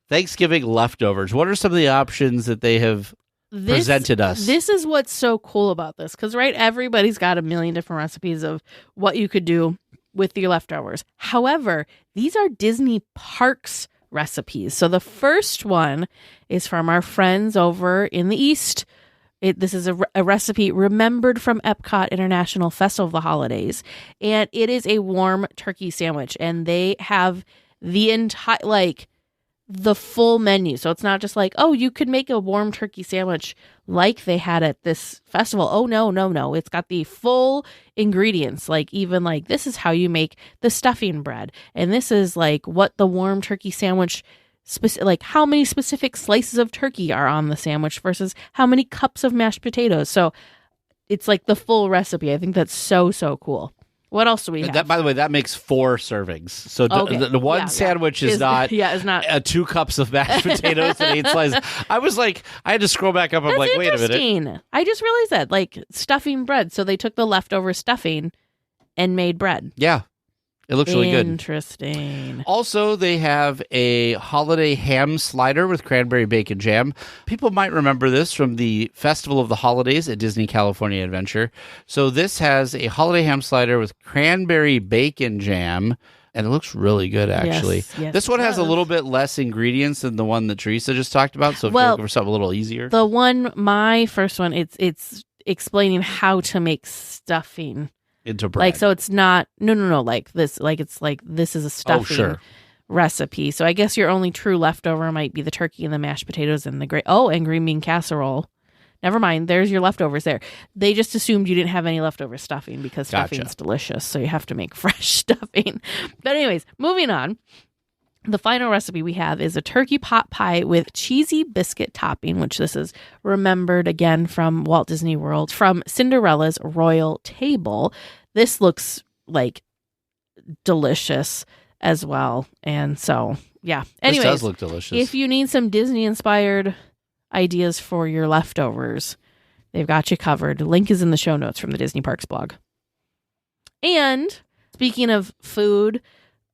Thanksgiving leftovers. What are some of the options that they have presented us? This is what's so cool about this, because everybody's got a million different recipes of what you could do with your leftovers. However, these are Disney Parks recipes. So the first one is from our friends over in the East. This is a recipe remembered from Epcot International Festival of the Holidays, and it is a warm turkey sandwich, and they have the entire, the full menu. So it's not just like, oh, you could make a warm turkey sandwich like they had at this festival. Oh, no. It's got the full ingredients. This is how you make the stuffing bread. And this is what the warm turkey sandwich, how many specific slices of turkey are on the sandwich versus how many cups of mashed potatoes. So it's the full recipe. I think that's so, so cool. What else do we have? That, by the way, that makes 4 servings. So the one sandwich is not 2 cups of mashed potatoes and 8 slices. I had to scroll back up. I'm like, wait a minute. I just realized that, stuffing bread. So they took the leftover stuffing and made bread. Yeah. It looks really good. Interesting. Also, they have a holiday ham slider with cranberry bacon jam. People might remember this from the Festival of the Holidays at Disney California Adventure. So this has a holiday ham slider with cranberry bacon jam, and it looks really good, actually. Yes, this one has a little bit less ingredients than the one that Teresa just talked about, so if you're looking for something a little easier. My first one, it's explaining how to make stuffing into bread. So it's not this this is a stuffing recipe. So I guess your only true leftover might be the turkey and the mashed potatoes and and green bean casserole. Never mind, there's your leftovers there. They just assumed you didn't have any leftover stuffing because stuffing's delicious, so you have to make fresh stuffing. But anyways, moving on. The final recipe we have is a turkey pot pie with cheesy biscuit topping, which this is remembered again from Walt Disney World, from Cinderella's Royal Table. This looks delicious as well. And so, yeah. Anyways, this does look delicious. If you need some Disney-inspired ideas for your leftovers, they've got you covered. Link is in the show notes from the Disney Parks blog. And speaking of food,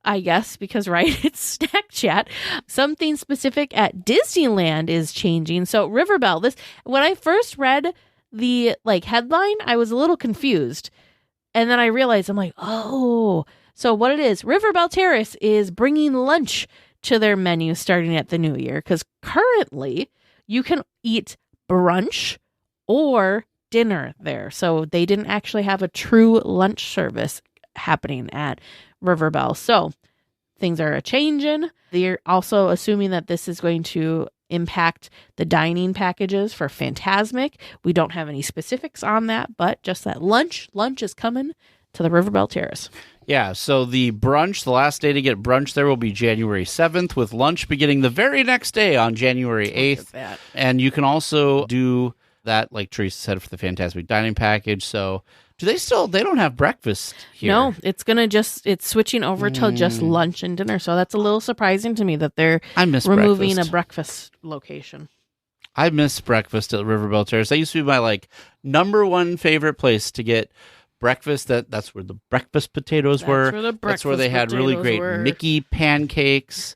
I guess, because, it's Snack Chat. Something specific at Disneyland is changing. So River Belle, when I first read the headline, I was a little confused. And then I realized, I'm like, oh. So what it is, River Belle Terrace is bringing lunch to their menu starting at the new year. Because currently you can eat brunch or dinner there. So they didn't actually have a true lunch service happening at River Belle. So things are changing. They're also assuming that this is going to impact the dining packages for Fantasmic. We don't have any specifics on that, but just that lunch is coming to the River Belle Terrace. Yeah, so the last day to get brunch there will be January 7th, with lunch beginning the very next day on January 8th. And you can also do that, like Teresa said, for the Fantasmic dining package. So they don't have breakfast here? No, it's switching over to just lunch and dinner. So that's a little surprising to me that they're removing a breakfast location. I miss breakfast at River Belle Terrace. That used to be my number one favorite place to get breakfast. That's where the breakfast potatoes were. That's where they had really great Mickey pancakes.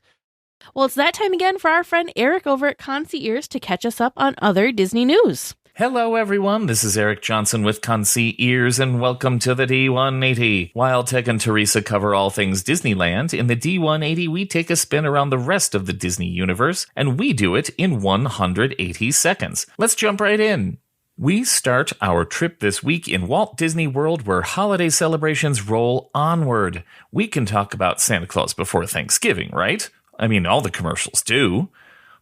Well, it's that time again for our friend Eric over at Concierge to catch us up on other Disney news. Hello, everyone. This is Eric Johnston with Concierge, and welcome to the D180. While Teg and Teresa cover all things Disneyland, in the D180 we take a spin around the rest of the Disney universe, and we do it in 180 seconds. Let's jump right in. We start our trip this week in Walt Disney World, where holiday celebrations roll onward. We can talk about Santa Claus before Thanksgiving, right? I mean, all the commercials do.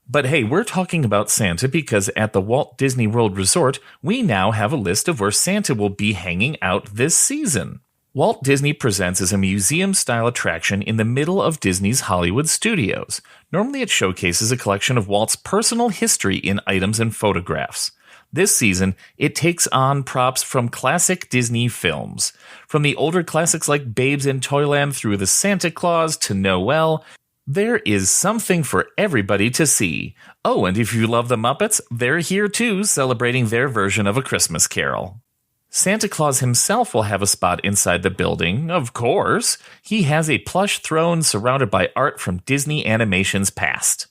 But hey, we're talking about Santa because at the Walt Disney World Resort, we now have a list of where Santa will be hanging out this season. Walt Disney Presents is a museum-style attraction in the middle of Disney's Hollywood studios. Normally it showcases a collection of Walt's personal history in items and photographs. This season, it takes on props from classic Disney films. From the older classics like Babes in Toyland through the Santa Claus to Noel, there is something for everybody to see. Oh, and if you love the Muppets, they're here too, celebrating their version of A Christmas Carol. Santa Claus himself will have a spot inside the building, of course. He has a plush throne surrounded by art from Disney animation's past.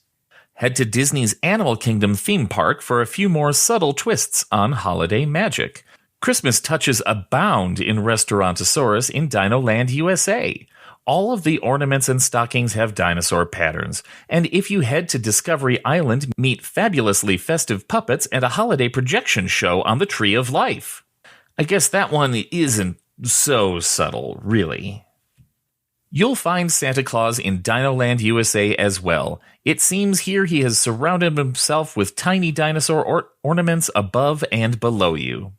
Head to Disney's Animal Kingdom theme park for a few more subtle twists on holiday magic. Christmas touches abound in Restaurantosaurus in Dinoland USA. All of the ornaments and stockings have dinosaur patterns, and if you head to Discovery Island, meet fabulously festive puppets and a holiday projection show on the Tree of Life. I guess that one isn't so subtle, really. You'll find Santa Claus in Dinoland USA as well. It seems here he has surrounded himself with tiny dinosaur ornaments above and below you.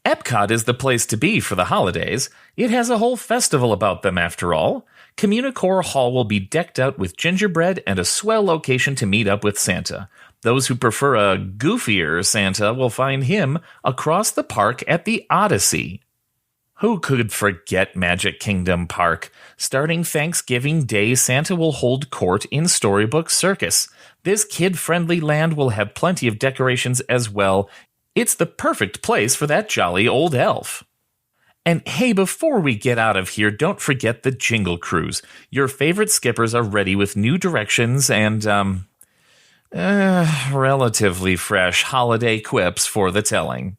Epcot is the place to be for the holidays. It has a whole festival about them, after all. Communicore Hall will be decked out with gingerbread and a swell location to meet up with Santa. Those who prefer a goofier Santa will find him across the park at the Odyssey. Who could forget Magic Kingdom Park? Starting Thanksgiving Day, Santa will hold court in Storybook Circus. This kid-friendly land will have plenty of decorations as well. It's the perfect place for that jolly old elf. And hey, before we get out of here, don't forget the Jingle Cruise. Your favorite skippers are ready with new directions and, relatively fresh holiday quips for the telling.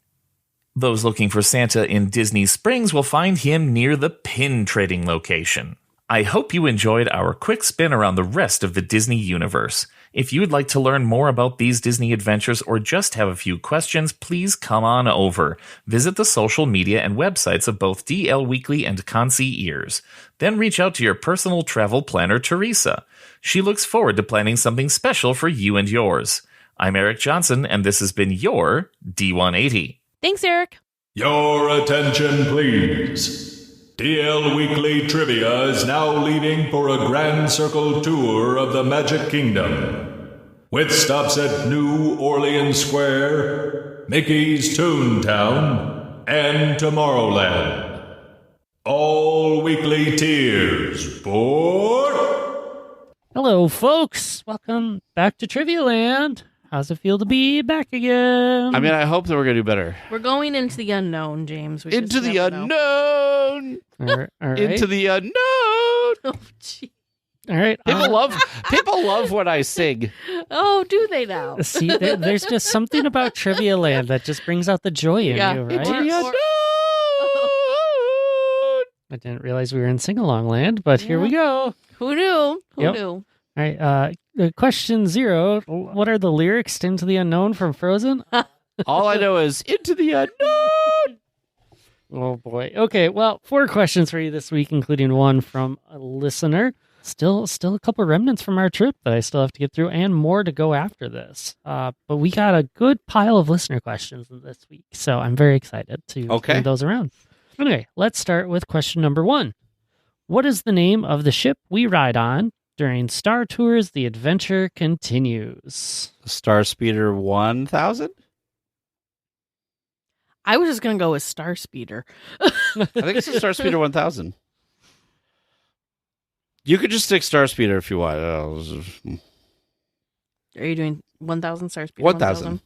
Those looking for Santa in Disney Springs will find him near the pin trading location. I hope you enjoyed our quick spin around the rest of the Disney universe. If you'd like to learn more about these Disney adventures or just have a few questions, please come on over. Visit the social media and websites of both DLWeekly and Concierge. Then reach out to your personal travel planner, Teresa. She looks forward to planning something special for you and yours. I'm Eric Johnston, and this has been your D180. Thanks, Eric. Your attention, please. DL Weekly Trivia is now leaving for a grand circle tour of the Magic Kingdom, with stops at New Orleans Square, Mickey's Toontown, and Tomorrowland. All weekly tiers for... Hello, folks. Welcome back to Trivia Land. How's it feel to be back again? I mean, I hope that we're going to do better. We're going into the unknown, James. Into the unknown. All right. Into the unknown. Oh, gee. All right. People love when I sing. Oh, do they now? See, there's just something about Trivia Land that just brings out the joy in you, right? Into the unknown. I didn't realize we were in Sing-Along Land, but here we go. Who knew? Who knew? All right. Question 0. What are the lyrics to Into the Unknown from Frozen? All I know is Into the Unknown. Oh, boy. Okay, well, 4 questions for you this week, including one from a listener. Still a couple remnants from our trip that I still have to get through, and more to go after this. But we got a good pile of listener questions this week, so I'm very excited to turn those around. Okay, let's start with question number 1. What is the name of the ship we ride on during Star Tours The Adventure Continues? Star Speeder 1000? I was just going to go with Star Speeder. I think it's a Star Speeder 1000. You could just stick Star Speeder if you want. Are you doing 1000 Star Speeder? 1000.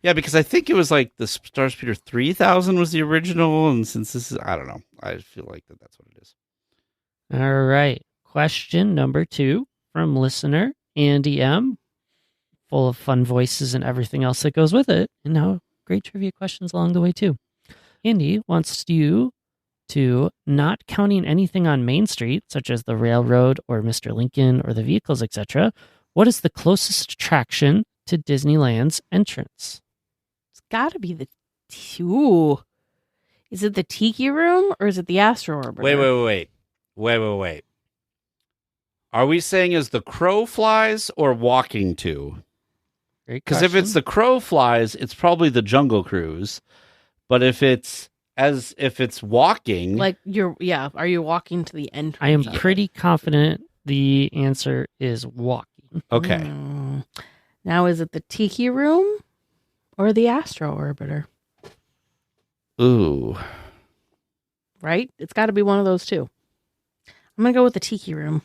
Yeah, because I think it was like the Star Speeder 3000 was the original, and since this is, I don't know, I feel like that's what it is. All right. Question number 2 from listener Andy M. Full of fun voices and everything else that goes with it. And now great trivia questions along the way, too. Andy wants you to, not counting anything on Main Street, such as the railroad or Mr. Lincoln or the vehicles, etc., what is the closest attraction to Disneyland's entrance? It's got to be the... Ooh. Is it the Tiki Room or is it the Astro Orbiter? Wait. Are we saying is the crow flies or walking to? Because if it's the crow flies, it's probably the Jungle Cruise. But if it's walking, like are you walking to the entrance? I am pretty confident the answer is walking. Okay. Now, is it the Tiki Room or the Astro Orbiter? Ooh. Right? It's got to be one of those two. I'm going to go with the Tiki Room.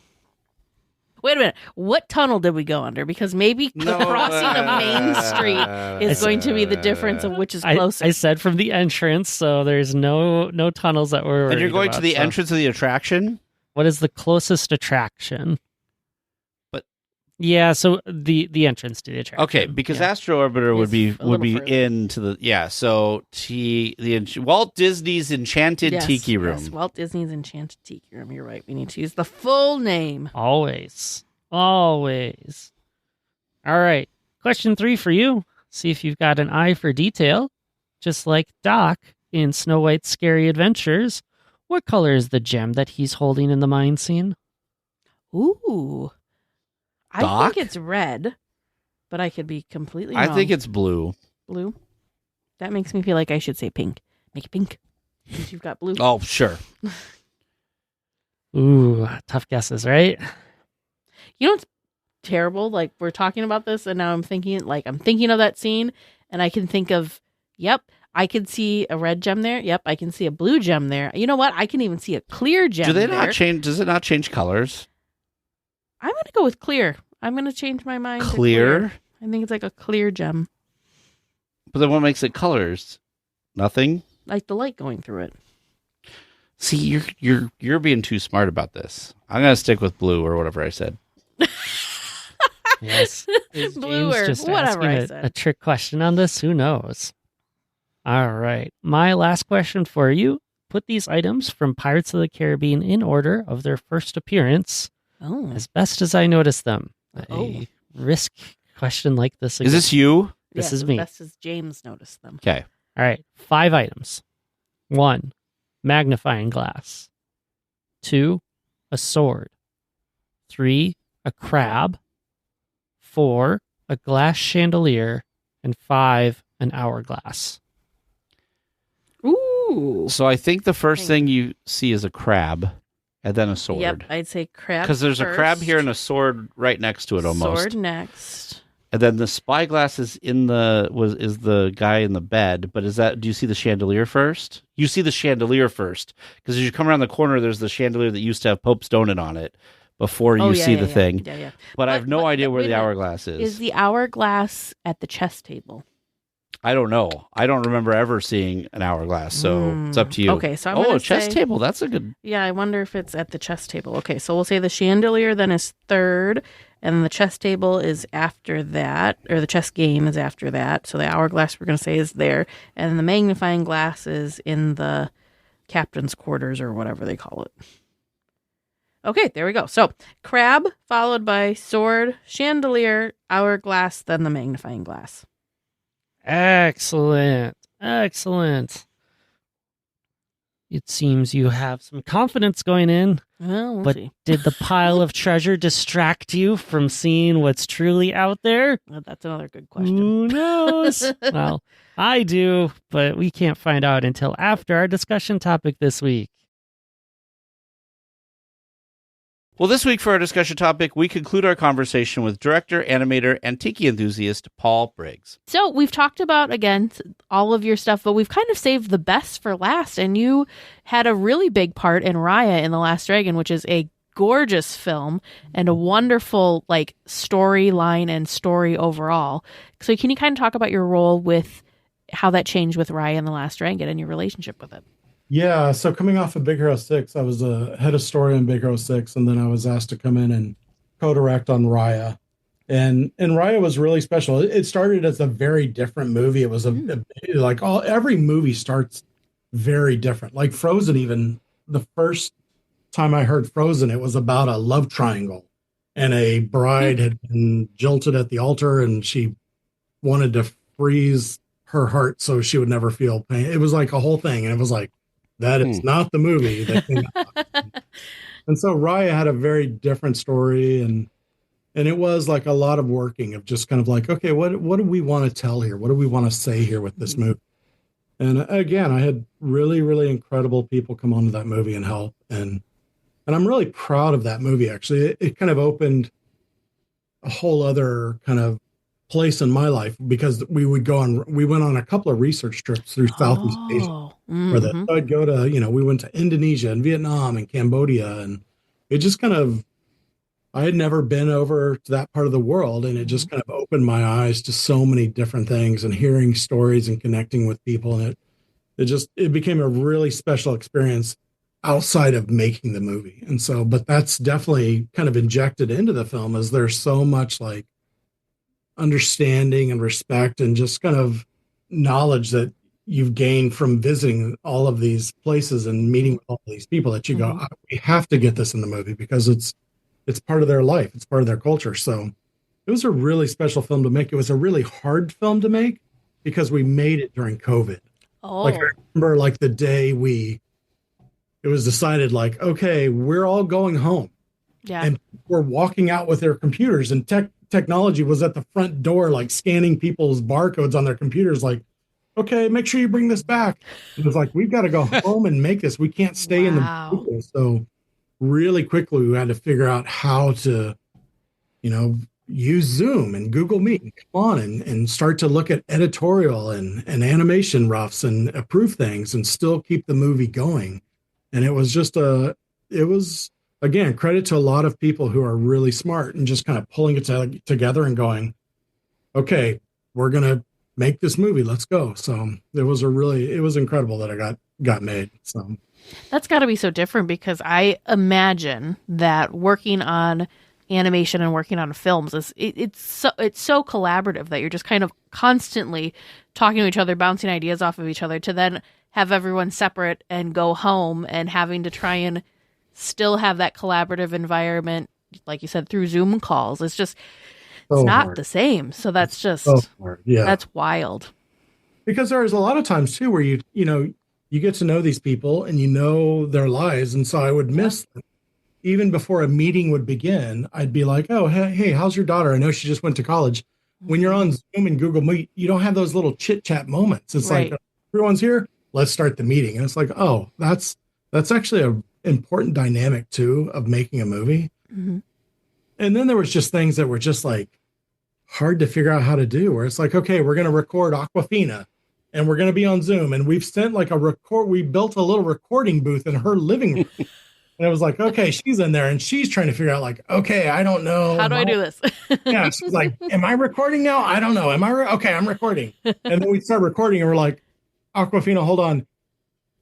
Wait a minute. What tunnel did we go under? Because maybe crossing of Main Street is going to be the difference of which is closer. I said from the entrance, so there's no tunnels that we're. And you're going to the entrance of the attraction? What is the closest attraction? But yeah, so the entrance to the attraction. Okay, because Astro Orbiter would be further into the So Walt Disney's Enchanted Tiki Room. Yes, Walt Disney's Enchanted Tiki Room. You're right. We need to use the full name. Always. All right. Question 3 for you. See if you've got an eye for detail. Just like Doc in Snow White's Scary Adventures, what color is the gem that he's holding in the mine scene? Ooh. Doc? I think it's red, but I could be completely wrong. I think it's blue. Blue? That makes me feel like I should say pink. Make it pink. Since you've got blue. Oh, sure. Ooh, tough guesses, right? You know what's terrible? Like, we're talking about this, and now I'm thinking of that scene, and I can think of, I can see a red gem there. Yep, I can see a blue gem there. You know what? I can even see a clear gem there. Does it not change colors? I'm going to go with clear. I'm going to change my mind. Clear? I think it's like a clear gem. But then what makes it colors? Nothing? Like the light going through it. See, you're being too smart about this. I'm going to stick with blue or whatever I said. Yes. Is blue James or just whatever I asking said. a trick question on this? Who knows? All right. My last question for you. Put these items from Pirates of the Caribbean in order of their first appearance. Oh. As best as I notice them. A risk question like this again. Is this you? This is me. As best as James noticed them. Okay. All right. 5 items. 1, magnifying glass. 2, a sword. 3, a crab. 4, a glass chandelier. And 5, an hourglass. Ooh. So I think the first thing you see is a crab. And then a sword. Yep, I'd say crab. Because there's a crab here and a sword right next to it almost. Sword next. And then the spyglass is is the guy in the bed. But do you see the chandelier first? You see the chandelier first. Because as you come around the corner, there's the chandelier that used to have Pope's Donut on it before you see the thing. Yeah. But I have no idea where the hourglass is. Is the hourglass at the chess table? I don't know. I don't remember ever seeing an hourglass, so it's up to you. Okay, so I'm going to chess say, table. That's a good... Yeah, I wonder if it's at the chess table. Okay, so we'll say the chandelier then is third, and the chess table is after that, or the chess game is after that. So the hourglass we're going to say is there, and the magnifying glass is in the captain's quarters or whatever they call it. Okay, there we go. So crab followed by sword, chandelier, hourglass, then the magnifying glass. Excellent. It seems you have some confidence going in. Well, we'll but see. Did the pile of treasure distract you from seeing what's truly out there? Well, that's another good question. Who knows? Well, I do, but we can't find out until after our discussion topic this week. Well, this week for our discussion topic, we conclude our conversation with director, animator, and tiki enthusiast Paul Briggs. So we've talked about, again, all of your stuff, but we've kind of saved the best for last. And you had a really big part in Raya in The Last Dragon, which is a gorgeous film and a wonderful like storyline and story overall. So can you kind of talk about your role with how that changed with Raya and the Last Dragon and your relationship with it? Yeah, so coming off of Big Hero 6, I was a head of story on Big Hero 6, and then I was asked to come in and co-direct on Raya. And Raya was really special. It started as a very different movie. It was every movie starts very different. Like Frozen, even the first time I heard Frozen, it was about a love triangle, and a bride had been jilted at the altar, and she wanted to freeze her heart so she would never feel pain. It was like a whole thing, and it was like, that is not the movie that came out. And so Raya had a very different story, and it was like a lot of working of just kind of like, okay, what do we want to tell here? What do we want to say here with this movie? And again, I had really, really incredible people come onto that movie and help. And I'm really proud of that movie, actually. It kind of opened a whole other kind of place in my life, because we went on a couple of research trips through Southeast Asia. So I'd go to, we went to Indonesia and Vietnam and Cambodia, and it just kind of, I had never been over to that part of the world, and it just kind of opened my eyes to so many different things and hearing stories and connecting with people. And it became a really special experience outside of making the movie. And so, but that's definitely kind of injected into the film, as there's so much like understanding and respect and just kind of knowledge that you've gained from visiting all of these places and meeting with all these people, that you go, we have to get this in the movie because it's part of their life. It's part of their culture. So it was a really special film to make. It was a really hard film to make because we made it during COVID. Like I remember like the day it was decided like, okay, we're all going home. Yeah. And we're walking out with their computers, and technology was at the front door, like scanning people's barcodes on their computers, like, okay, make sure you bring this back. It was like, we've got to go home and make this. We can't stay in the movie. So really quickly, we had to figure out how to, use Zoom and Google Meet and come on and start to look at editorial and animation roughs and approve things and still keep the movie going. And it was just again, credit to a lot of people who are really smart and just kind of pulling it together and going, okay, we're going to make this movie. Let's go. So it was incredible that I got made. So that's got to be so different, because I imagine that working on animation and working on films it's so collaborative that you're just kind of constantly talking to each other, bouncing ideas off of each other, to then have everyone separate and go home and having to try and still have that collaborative environment, like you said, through Zoom calls. It's just, it's not hard. The same. So that's just, that's wild. Because there's a lot of times too, where you get to know these people and you know their lives. And so I would miss them. Even before a meeting would begin, I'd be like, oh, hey, how's your daughter? I know she just went to college. When you're on Zoom and Google Meet, you don't have those little chit chat moments. It's like, everyone's here, let's start the meeting. And it's like, oh, that's actually a important dynamic too of making a movie. And then there was just things that were just like hard to figure out how to do, where it's like, okay, we're going to record Aquafina and we're going to be on Zoom, and we've sent like we built a little recording booth in her living room. And it was like, okay, she's in there and she's trying to figure out like, okay, I don't know. How do I do this? Yeah. She's like, am I recording now? I don't know. Am I okay, I'm recording. And then we start recording and we're like, Aquafina, hold on.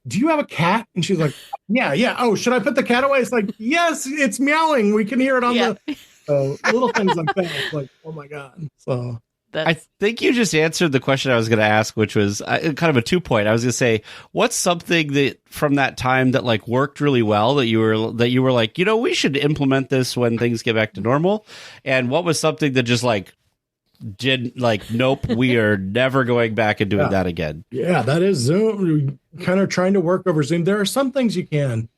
Do you have a cat? And she's like, yeah. Oh, should I put the cat away? It's like, yes, it's meowing. We can hear it on the little things like that. It's like, oh my God. So I think you just answered the question I was going to ask, which was kind of a 2-point. I was going to say, what's something that from that time that like worked really well that you were like, we should implement this when things get back to normal? And what was something that just like did like, nope, we are never going back and doing that again? Yeah, that is Zoom. Kind of trying to work over Zoom. There are some things you can,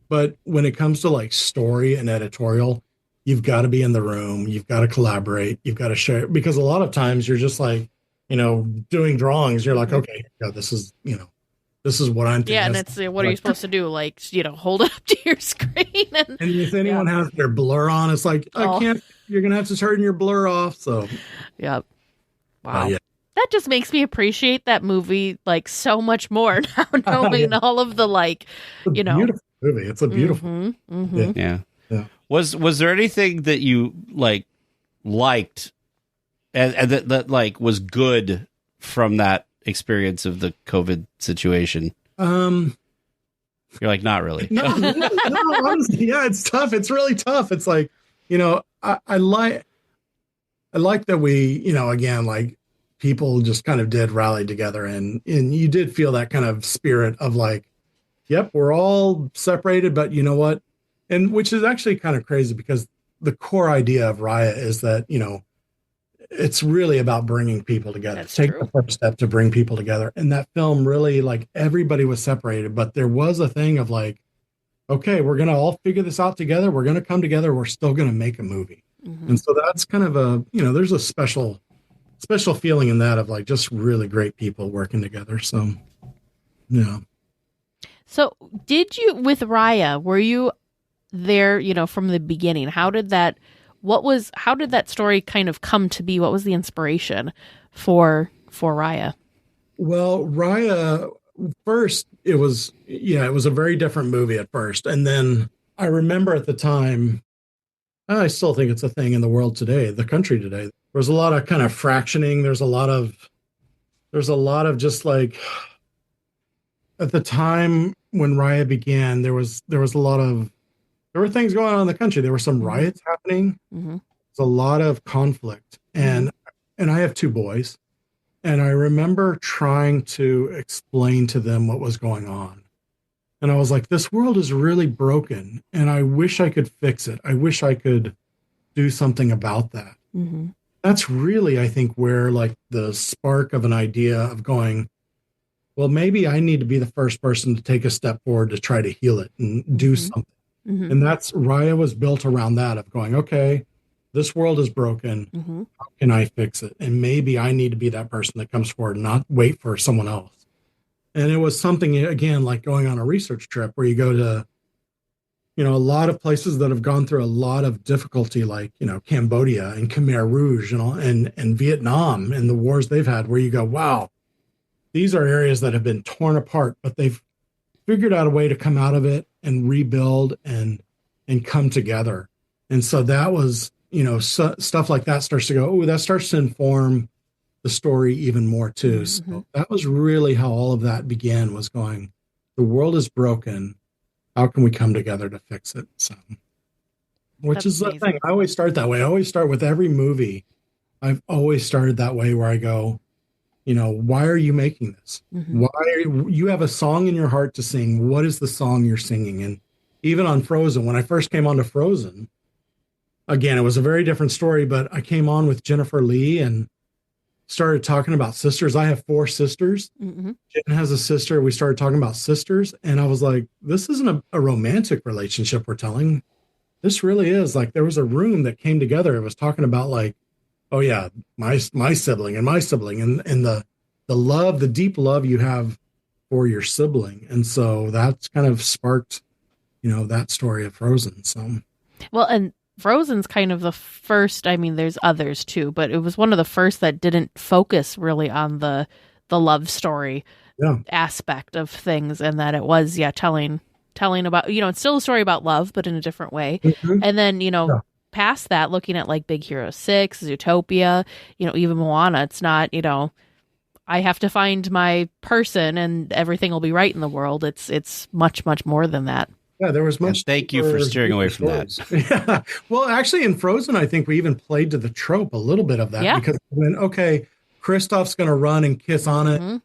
but when it comes to like story and editorial, you've got to be in the room. You've got to collaborate. You've got to share, because a lot of times you're just like, doing drawings. You're like, okay, this is what I'm thinking. Yeah, and it's what are you supposed to do? Like, hold it up to your screen. And if anyone has their blur on, it's like, I can't. You're gonna have to turn your blur off. So, wow. That just makes me appreciate that movie like so much more now, knowing all of the like, beautiful movie. It's a beautiful. Yeah. Was there anything that you liked and that like was good from that experience of the COVID situation? You're like, not really. No, honestly, yeah, it's tough. It's really tough. It's like, I like that we, again, like people just kind of did rally together and you did feel that kind of spirit of like, yep, we're all separated, but you know what? And which is actually kind of crazy because the core idea of Raya is that, it's really about bringing people together. That's Take true. the first step to bring people together. And that film really, like, everybody was separated, but there was a thing of like, okay, we're going to all figure this out together. We're going to come together. We're still going to make a movie. Mm-hmm. And so that's kind of a, there's a special feeling in that of like just really great people working together. So, yeah. So did you, with Raya, were you there, from the beginning? How did that story kind of come to be? What was the inspiration for Raya? Well, Raya, first, it was a very different movie at first. And then I remember at the time, I still think it's a thing in the world today, the country today. There's a lot of kind of fractioning. There's a lot of just like, at the time when Raya began, there were things going on in the country. There were some riots happening. Mm-hmm. There's a lot of conflict. And I have two boys. And I remember trying to explain to them what was going on. And I was like, this world is really broken. And I wish I could fix it. I wish I could do something about that. Mm-hmm. That's really, I think, where like the spark of an idea of going, well, maybe I need to be the first person to take a step forward to try to heal it and do something. Mm-hmm. And that's Raya was built around that of going, okay, this world is broken. Mm-hmm. How can I fix it? And maybe I need to be that person that comes forward and not wait for someone else. And it was something, again, like going on a research trip where you go to, a lot of places that have gone through a lot of difficulty, like, Cambodia and Khmer Rouge and Vietnam and the wars they've had, where you go, wow, these are areas that have been torn apart, but they've figured out a way to come out of it and rebuild and come together. And so that was, stuff like that starts to go, oh, that starts to inform the story even more too. Mm-hmm. So that was really how all of that began, was going, the world is broken. How can we come together to fix it? So, which That's is the amazing. thing. I always start that way. I always start with every movie. I've always started that way where I go, why are you making this? Mm-hmm. Why you have a song in your heart to sing? What is the song you're singing? And even on Frozen, when I first came on to Frozen, again, it was a very different story, but I came on with Jennifer Lee and started talking about sisters. I have 4 sisters. Mm-hmm. Jen has a sister. We started talking about sisters. And I was like, this isn't a romantic relationship we're telling. This really is like, there was a room that came together. It was talking about like, oh yeah, my sibling and my sibling and the love, the deep love you have for your sibling. And so that's kind of sparked, that story of Frozen. So, Well, and Frozen's kind of the first, I mean, there's others too, but it was one of the first that didn't focus really on the love story aspect of things, and that it was, telling about, it's still a story about love, but in a different way. Mm-hmm. And then, past that, looking at like Big Hero 6, Zootopia, even Moana, it's not, I have to find my person and everything will be right in the world. It's much, much more than that. Yeah, there was much. And thank you for steering away from that. Yeah. Well, actually, in Frozen, I think we even played to the trope a little bit of that, because when, okay, Kristoff's going to run and kiss Anna,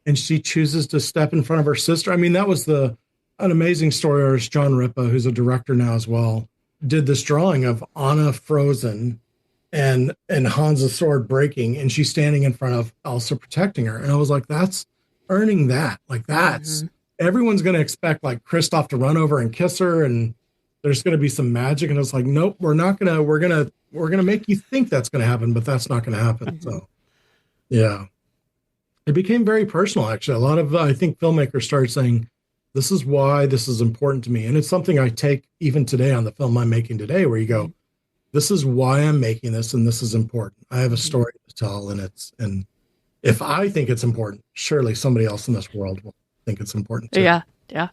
and she chooses to step in front of her sister. I mean, that was an amazing story artist, John Ripa, who's a director now as well, did this drawing of Anna frozen and Hansa's sword breaking, and she's standing in front of Elsa protecting her. And I was like, that's earning that. Like, that's everyone's going to expect like Kristoff to run over and kiss her, and there's going to be some magic. And I was like, nope, we're going to make you think that's going to happen, but that's not going to happen. So yeah, it became very personal. Actually, a lot of, I think filmmakers started saying, this is why this is important to me. And it's something I take even today on the film I'm making today, where you go, this is why I'm making this, and this is important. I have a story to tell, and if I think it's important, surely somebody else in this world will think it's important too. Yeah. Yeah.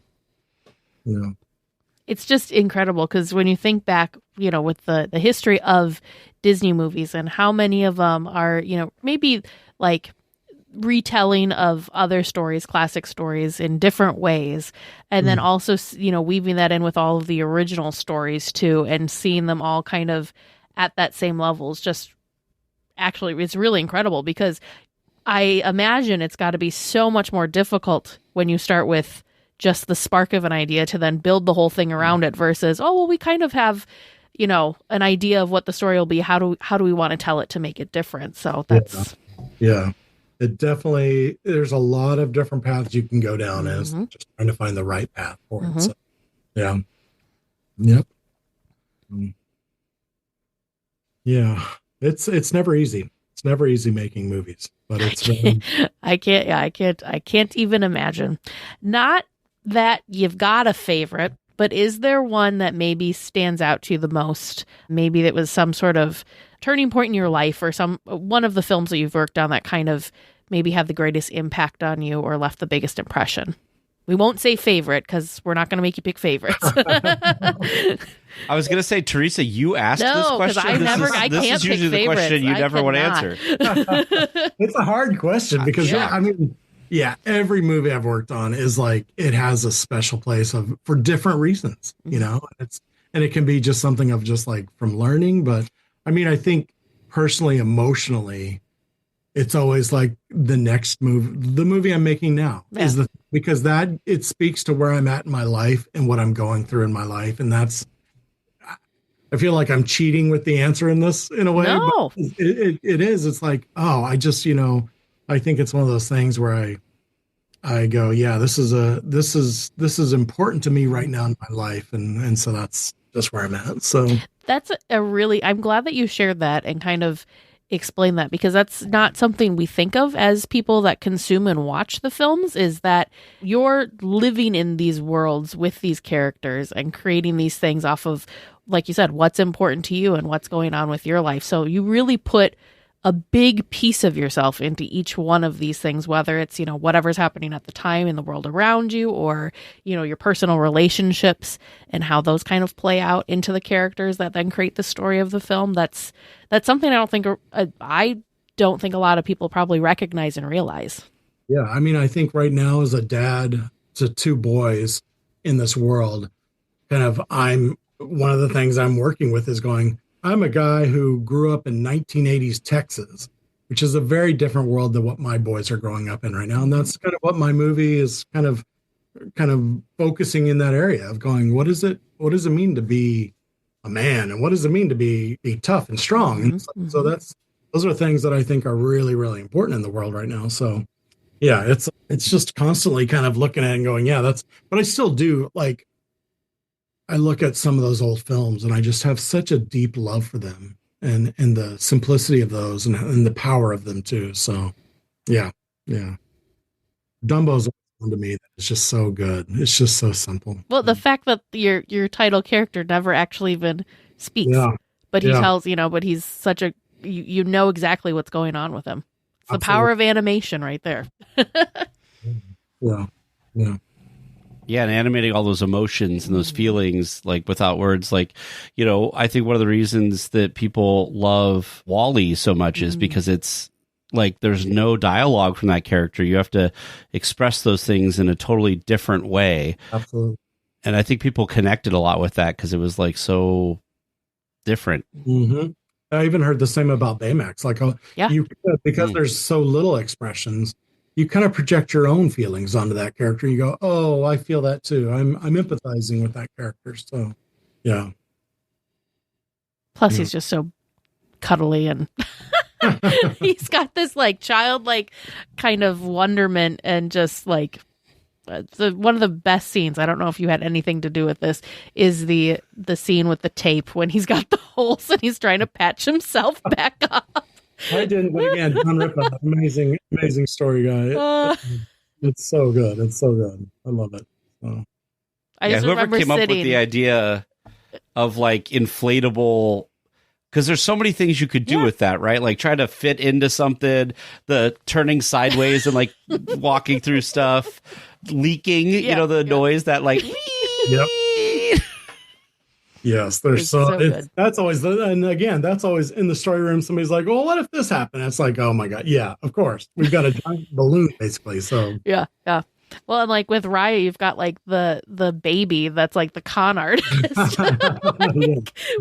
it's just incredible because when you think back, with the history of Disney movies and how many of them are, maybe like retelling of other stories, classic stories in different ways. And then also, weaving that in with all of the original stories too, and seeing them all kind of at that same level is just actually, it's really incredible because I imagine it's got to be so much more difficult when you start with just the spark of an idea to then build the whole thing around it versus, we kind of have, an idea of what the story will be. How do we want to tell it to make it different? So that's... Yeah. It definitely, there's a lot of different paths you can go down as just trying to find the right path for it. So, yeah. Yep. Yeah. It's never easy. It's never easy making movies, but it's I can't even imagine. Not that you've got a favorite, but is there one that maybe stands out to you the most? Maybe that was some sort of turning point in your life or one of the films that you've worked on that kind of maybe had the greatest impact on you or left the biggest impression. We won't say favorite because we're not going to make you pick favorites. I was going to say, Teresa, you asked this question. I this can't is usually pick the question you never want to answer. It's a hard question because every movie I've worked on is like it has a special place for different reasons, and it can be just something of just like from learning. But I mean, I think personally, emotionally, it's always like the next the movie I'm making now because that it speaks to where I'm at in my life and what I'm going through in my life. And I feel like I'm cheating with the answer in this in a way. No. But it is. It's like, I just, I think it's one of those things where I go, yeah, this is important to me right now in my life. And so that's just where I'm at. So that's I'm glad that you shared that and kind of explain that because that's not something we think of as people that consume and watch the films, is that you're living in these worlds with these characters and creating these things off of, like you said, what's important to you and what's going on with your life. So you really put a big piece of yourself into each one of these things, whether it's, whatever's happening at the time in the world around you or, your personal relationships and how those kind of play out into the characters that then create the story of the film. That's something I don't think a lot of people probably recognize and realize. Yeah. I mean, I think right now as a dad to two boys in this world, one of the things I'm working with is I'm a guy who grew up in 1980s Texas, which is a very different world than what my boys are growing up in right now. And that's kind of what my movie is kind of focusing in that area of going, what does it mean to be a man? And what does it mean to be tough and strong? And so those are things that I think are really, really important in the world right now. So yeah, it's just constantly kind of looking at it and going, but I still do I look at some of those old films and I just have such a deep love for them and the simplicity of those and the power of them too. So yeah. Dumbo's one to me that is just so good. It's just so simple. Well, the fact that your title character never actually even speaks, but he tells, but he's such a, you know exactly what's going on with him. It's the power of animation right there. Yeah. Yeah, and animating all those emotions and those feelings, like without words, I think one of the reasons that people love WALL-E so much is because it's like there's no dialogue from that character. You have to express those things in a totally different way. Absolutely. And I think people connected a lot with that because it was so different. Mm-hmm. I even heard the same about Baymax. Because there's so little expressions, you kind of project your own feelings onto that character. You go, oh, I feel that too. I'm empathizing with that character. So, yeah. Plus, he's just so cuddly and he's got this childlike kind of wonderment and just one of the best scenes. I don't know if you had anything to do with this. Is the scene with the tape when he's got the holes and he's trying to patch himself back up. I didn't, but again, John Ripa, amazing story guy. It's so good. It's so good. I love it. Whoever came up with the idea of inflatable, because there's so many things you could do with that, right? Like try to fit into something, the turning sideways and walking through stuff, leaking, the noise that Yep. Yes, there's so good. That's always and again, that's always in the story room. Somebody's like, "Well, what if this happened?" It's like, "Oh my god, yeah, of course." We've got a giant balloon, basically. So yeah. Well, and like with Raya, you've got like the baby that's like the con artist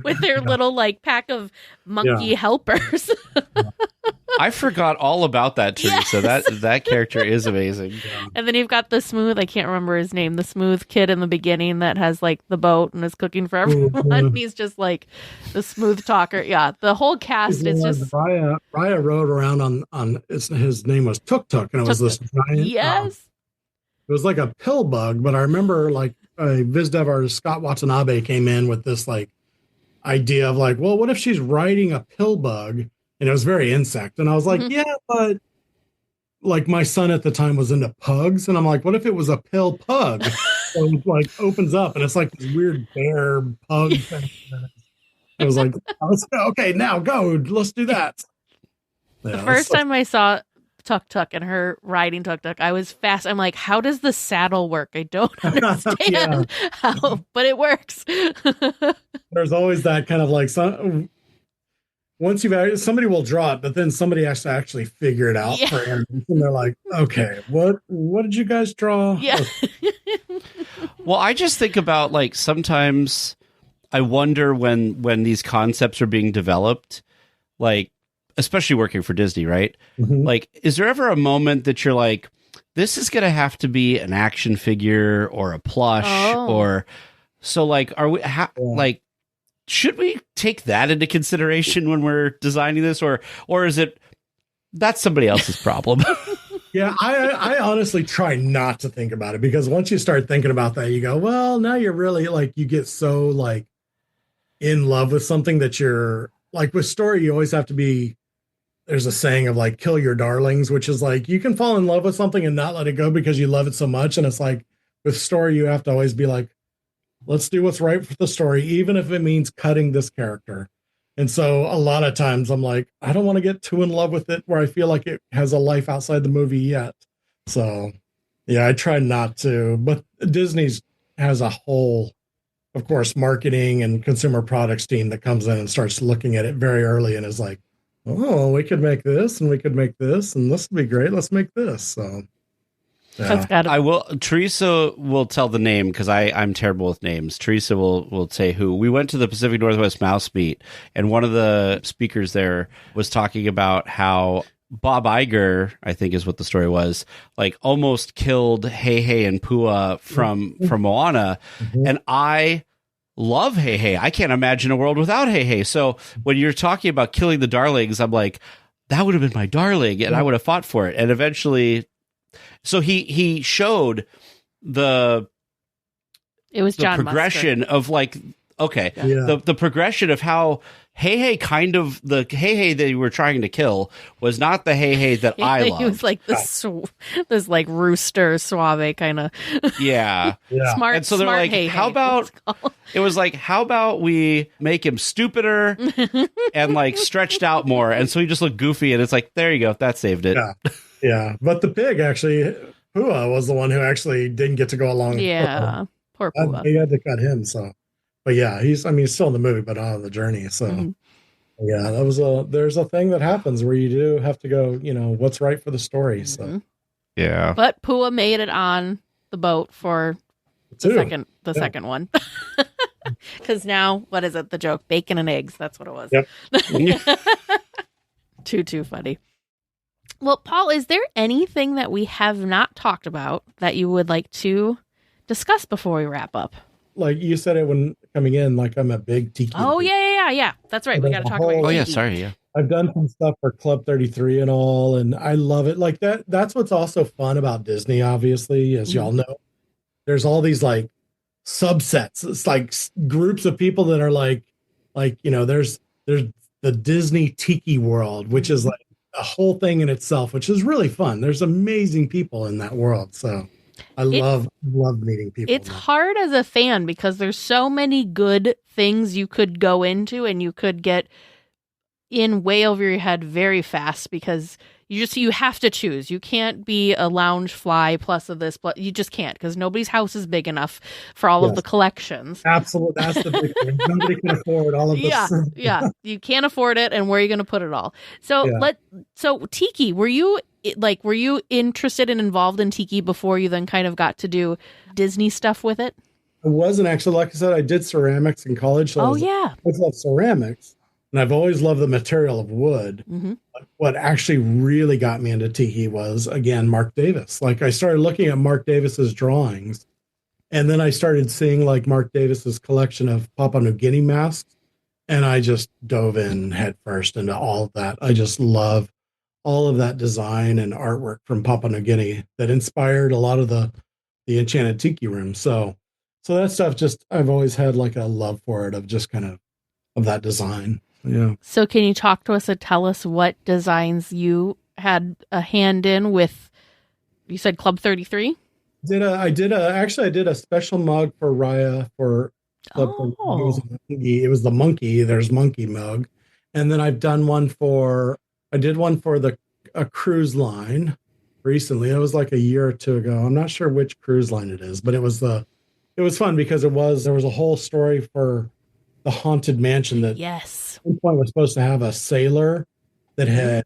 with their little like pack of monkey helpers. I forgot all about that, Teresa. Yes. That character is amazing. And then you've got the smooth, I can't remember his name, the smooth kid in the beginning that has like the boat and is cooking for everyone. He's just like the smooth talker. Yeah, the whole cast is just... Raya rode around on his name was Tuk Tuk, and it was this giant... Yes. It was like a pill bug, but I remember like a viz dev artist, Scott Watanabe, came in with this like idea of like, well, what if she's riding a pill bug? And it was very insect. And I was like, yeah, but like my son at the time was into pugs. And I'm like, what if it was a pill pug? So it like opens up and it's like this weird bear pug thing. I was like, okay, now go. Let's do that. The first time I saw Tuk Tuk and her riding Tuk Tuk, I was fast. I'm like, how does the saddle work? I don't understand how, but it works. There's always that kind of like once somebody will draw it, but then somebody has to actually figure it out for animation. And they're like, okay, what did you guys draw? Yeah. Well, I just think about like sometimes I wonder when these concepts are being developed, like especially working for Disney, right? Mm-hmm. Like, is there ever a moment that you're like, this is going to have to be an action figure or a plush or so like, are we like, should we take that into consideration when we're designing this or is it, that's somebody else's problem? Yeah. I honestly try not to think about it because once you start thinking about that, you go, well, now you're really like, you get so like in love with something that you're like with story, you always have to be, there's a saying of like, kill your darlings, which is like, you can fall in love with something and not let it go because you love it so much. And it's like with story, you have to always be like, let's do what's right for the story, even if it means cutting this character. And so a lot of times I'm like, I don't want to get too in love with it where I feel like it has a life outside the movie yet. So yeah, I try not to, but Disney's has a whole, of course, marketing and consumer products team that comes in and starts looking at it very early and is like, oh, we could make this and we could make this and this would be great. Let's make this. So yeah. Teresa will tell the name because I'm terrible with names. Teresa will say who. We went to the Pacific Northwest Mouse Meet and one of the speakers there was talking about how Bob Iger, I think is what the story was, like almost killed Hey Hey and Pua from Moana. Mm-hmm. And I love Hey Hey. I can't imagine a world without Hey Hey. So when you're talking about killing the darlings, I'm like, that would have been my darling, and I would have fought for it. And eventually, so he showed the John progression Musker. of like, okay, the progression of how Hey Hey kind of the Hey Hey they were trying to kill was not the Hey Hey that I loved. He was like this like rooster suave kind of smart. And so they're like, hey, how about it was like, how about we make him stupider and like stretched out more? And so he just looked goofy, and it's like, there you go, that saved it. Yeah. But the pig actually, Pua was the one who actually didn't get to go along. Yeah, poor Pua. They had to cut him. So, but yeah, he's still in the movie, but on the journey. So, yeah, there's a thing that happens where you do have to go, what's right for the story. So, yeah. But Pua made it on the boat for the second one. Because now, what is it? The joke, bacon and eggs. That's what it was. Yep. Too funny. Well, Paul, is there anything that we have not talked about that you would like to discuss before we wrap up? Like you said it when coming in, like I'm a big tiki. Oh, yeah. That's right. We got to talk about your tiki. Oh, yeah. Sorry. Yeah. I've done some stuff for Club 33 and all, and I love it. Like that's what's also fun about Disney, obviously, as y'all know. There's all these like subsets. It's like groups of people that are like, there's the Disney Tiki world, which is like a whole thing in itself, which is really fun. There's amazing people in that world. So I love meeting people. It's hard as a fan because there's so many good things you could go into and you could get in way over your head very fast because You have to choose. You can't be a lounge fly plus of this, plus you just can't, because nobody's house is big enough for all of the collections. Absolutely, that's the big thing. Nobody can afford all of this. Yeah, you can't afford it, and where are you going to put it all? So so Tiki, were you interested and involved in Tiki before you then kind of got to do Disney stuff with it? I wasn't actually. Like I said, I did ceramics in college. So I love ceramics. And I've always loved the material of wood. Mm-hmm. What actually really got me into Tiki was, again, Mark Davis. Like, I started looking at Mark Davis's drawings, and then I started seeing like Mark Davis's collection of Papua New Guinea masks, and I just dove in headfirst into all of that. I just love all of that design and artwork from Papua New Guinea that inspired a lot of the Enchanted Tiki room. So that stuff, just I've always had like a love for it, of just kind of that design. Yeah. So can you talk to us and tell us what designs you had a hand in with? You said Club 33? I did a special mug for Raya for Club 33. It was the monkey. There's monkey mug. And then I did one for a cruise line recently. It was like a year or two ago. I'm not sure which cruise line it is, but it was fun because there was a whole story for the Haunted Mansion that at one point was supposed to have a sailor that had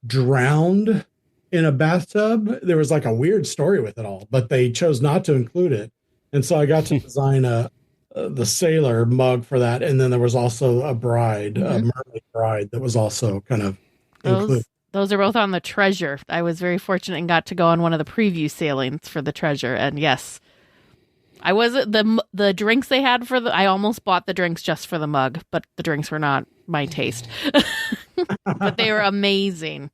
drowned in a bathtub. There was like a weird story with it all, but they chose not to include it. And so I got to design the sailor mug for that. And then there was also a bride, a mermaid bride, that was also kind of included. Those are both on the Treasure. I was very fortunate and got to go on one of the preview sailings for the Treasure. And yes, I wasn't the drinks they had I almost bought the drinks just for the mug, but the drinks were not my taste. But they were amazing.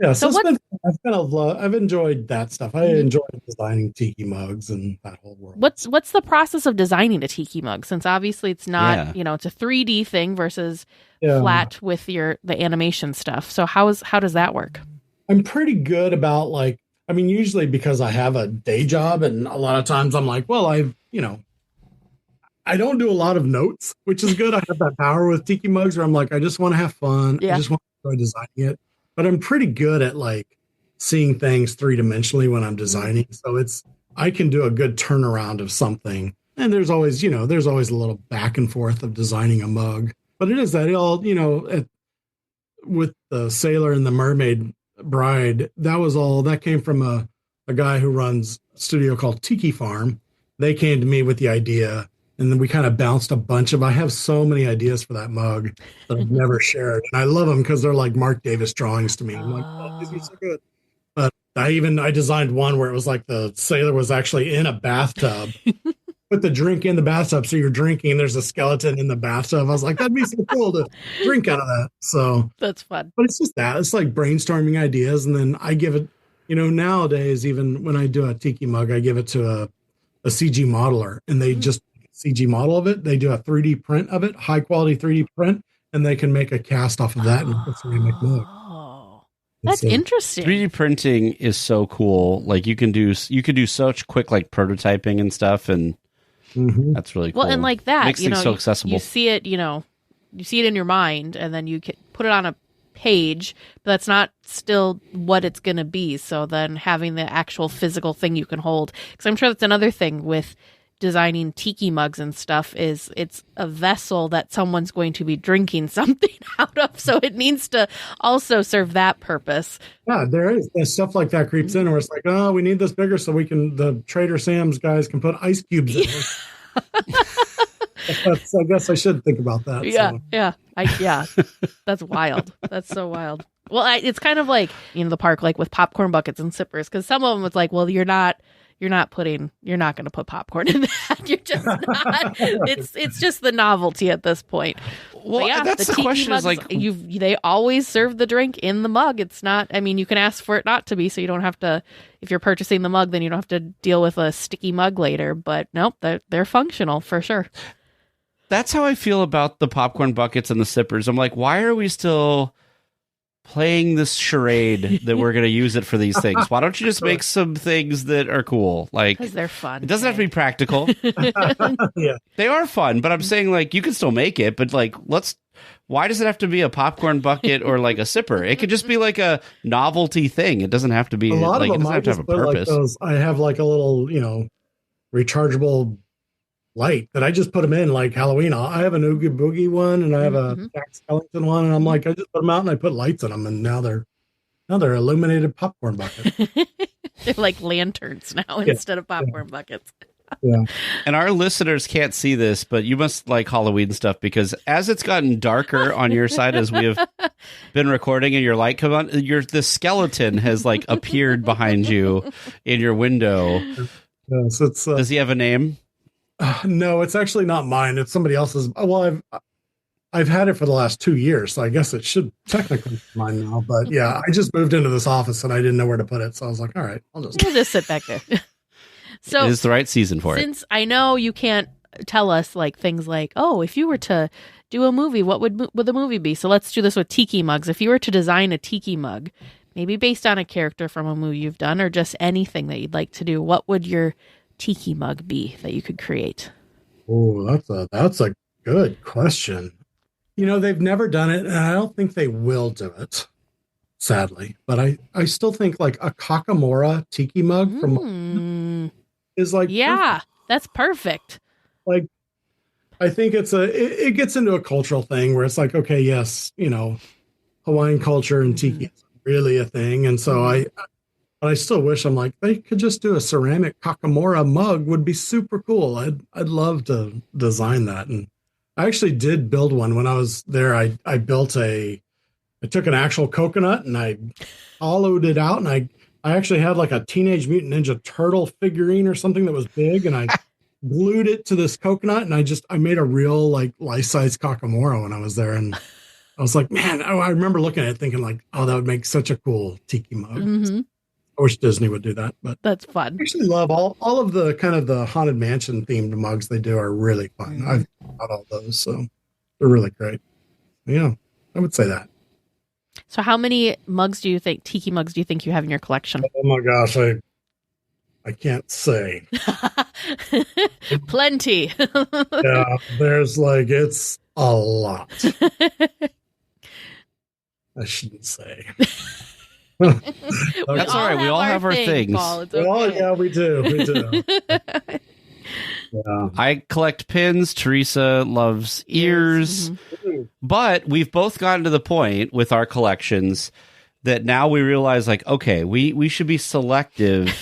Yeah. So I've enjoyed that stuff. I enjoyed designing Tiki mugs and that whole world. What's the process of designing a Tiki mug? Since obviously it's not, it's a 3D thing versus flat with the animation stuff. So how does that work? I'm pretty good about usually because I have a day job, and a lot of times I'm like, well, I don't do a lot of notes, which is good. I have that power with Tiki mugs where I'm like, I just want to have fun. I just want to enjoy designing it. But I'm pretty good at seeing things three-dimensionally when I'm designing. So I can do a good turnaround of something. And there's always a little back and forth of designing a mug. But it is that it all, with the sailor and the mermaid bride, that came from a guy who runs a studio called Tiki Farm. They came to me with the idea, and then we kind of bounced I have so many ideas for that mug that I've never shared, and I love them because they're like Mark Davis drawings to me. I'm like, oh, these are so good. But I designed one where it was like the sailor was actually in a bathtub. Put the drink in the bathtub, so you're drinking, and there's a skeleton in the bathtub. I was like, that'd be so cool to drink out of that. So that's fun. But it's just that. It's like brainstorming ideas, and then I give it, nowadays, even when I do a Tiki mug, I give it to a CG modeler, and they just CG model of it. They do a 3D print of it, high quality 3D print, and they can make a cast off of that and a ceramic mug. That's interesting. 3D printing is so cool. Like you can do such quick prototyping and stuff, and that's really cool. Well, and like that, makes things so accessible. You see it, you see it in your mind, and then you can put it on a page, but that's not still what it's going to be. So then having the actual physical thing you can hold, because I'm sure that's another thing with designing Tiki mugs and stuff, is it's a vessel that someone's going to be drinking something out of, so it needs to also serve that purpose. Yeah, there is stuff like that creeps in where it's like, oh, we need this bigger so the Trader Sam's guys can put ice cubes in it. I guess I should think about that. Yeah. That's wild. That's so wild. Well, it's kind of like the park, like with popcorn buckets and sippers, because some of them it's like, well, you're not going to put popcorn in that. You're just not. It's just the novelty at this point. Well, that's the question. Mugs, is they always serve the drink in the mug. It's not. I mean, you can ask for it not to be, so you don't have to. If you're purchasing the mug, then you don't have to deal with a sticky mug later. But nope, they're functional for sure. That's how I feel about the popcorn buckets and the sippers. I'm like, why are we still playing this charade that we're going to use it for these things. Why don't you just make some things that are cool? Like, because they're fun. It doesn't have to be practical. Yeah. They are fun, but I'm saying like you can still make it, but like why does it have to be a popcorn bucket or like a sipper? It could just be like a novelty thing. It doesn't have to be a lot like of them. it doesn't have to have a purpose. Like those, I have like a little, rechargeable light that I just put them in like Halloween. I have an Oogie Boogie one and I have a Jack Skellington one, and I'm like, I just put them out and I put lights in them, and now they're illuminated popcorn buckets. They're like lanterns now instead of popcorn buckets. Yeah. And our listeners can't see this, but you must like Halloween stuff, because as it's gotten darker on your side as we have been recording and your light come on, the skeleton has like appeared behind you in your window. Yes, it's does he have a name? No, it's actually not mine. It's somebody else's. Well, I've had it for the last 2 years, so I guess it should technically be mine now. But yeah, I just moved into this office and I didn't know where to put it, so I was like, all right, We'll just sit back there. So it is the right season for it. Since I know you can't tell us like things like, oh, if you were to do a movie, what would the movie be? So let's do this with tiki mugs. If you were to design a tiki mug, maybe based on a character from a movie you've done, or just anything that you'd like to do, what would your tiki mug be that you could create? Oh, that's a good question. They've never done it, and I don't think they will do it, sadly. But I still think like a Kakamora tiki mug from is like perfect. That's perfect. Like, I think it gets into a cultural thing where it's like, okay, yes, Hawaiian culture and tiki is really a thing, and so I still wish I'm like they could just do a ceramic Kakamora mug would be super cool. I'd love to design that, and I actually did build one when I was there. I took an actual coconut and I hollowed it out, and I actually had like a Teenage Mutant Ninja Turtle figurine or something that was big, and I glued it to this coconut, and I made a real like life-size Kakamora when I was there, and I was like, man, I remember looking at it thinking like, oh, that would make such a cool tiki mug. I wish Disney would do that, but that's fun. I actually love all of the kind of the Haunted Mansion themed mugs they do are really fun. I've got all those, so they're really great. Yeah, I would say that. So how many tiki mugs do you think you have in your collection? Oh my gosh, I can't say. Plenty. Yeah, there's like, it's a lot. I shouldn't say. That's all right. We all have our things. Paul, it's okay. Yeah, we do. Yeah. I collect pins. Teresa loves ears. But we've both gotten to the point with our collections that now we realize, like, okay, we should be selective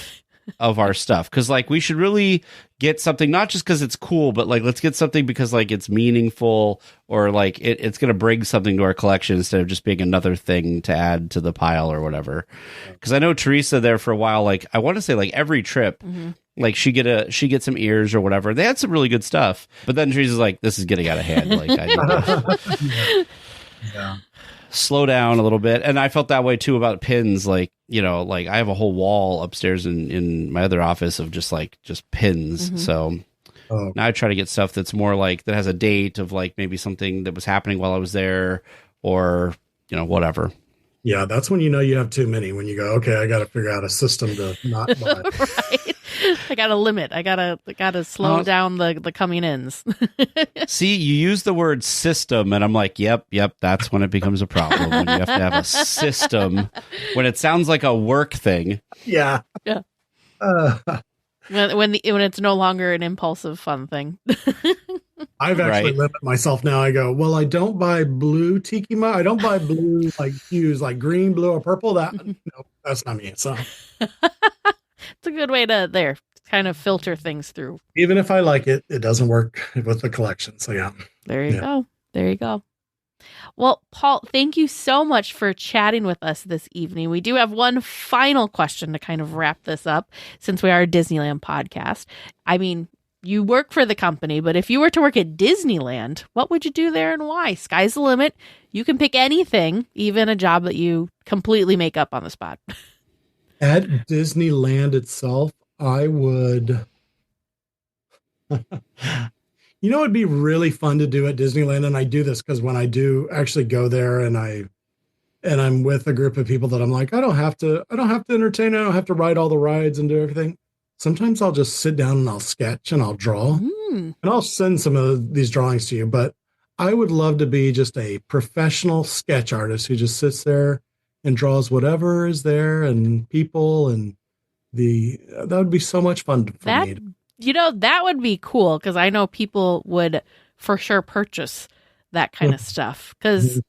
of our stuff, because like we should really get something not just because it's cool, but like let's get something because like it's meaningful, or like it's going to bring something to our collection instead of just being another thing to add to the pile or whatever. Because I know Teresa there for a while, like I want to say like every trip, like she get some ears or whatever. They had some really good stuff, but then Teresa's like, this is getting out of hand. Like I need to slow down a little bit. And I felt that way too about pins. Like, like I have a whole wall upstairs in my other office of just pins. So now I try to get stuff that's more like that has a date of like maybe something that was happening while I was there, or whatever. Yeah, that's when you have too many. When you go, okay, I got to figure out a system to not buy. Right. I got to limit. I gotta slow down the coming ins. See, you use the word system, and I'm like, yep, that's when it becomes a problem. When you have to have a system, when it sounds like a work thing. Yeah. When it's no longer an impulsive fun thing. I've actually limited myself now. I go, well, I don't buy blue tiki mug. I don't buy blue like hues, like green, blue, or purple. That's not me. So it's a good way to kind of filter things through. Even if I like it, it doesn't work with the collection. So yeah. There you go. Well, Paul, thank you so much for chatting with us this evening. We do have one final question to kind of wrap this up, since we are a Disneyland podcast. I mean, you work for the company, but if you were to work at Disneyland, what would you do there and why? Sky's the limit. You can pick anything, even a job that you completely make up on the spot. At Disneyland itself, I would... it'd be really fun to do at Disneyland, and I do this because when I do actually go there and I and I'm with a group of people that I'm like, I don't have to entertain. I don't have to ride all the rides and do everything. Sometimes I'll just sit down and I'll sketch and I'll draw, and I'll send some of these drawings to you. But I would love to be just a professional sketch artist who just sits there and draws whatever is there and people, and that would be so much fun for me. That would be cool, because I know people would for sure purchase that kind of stuff, because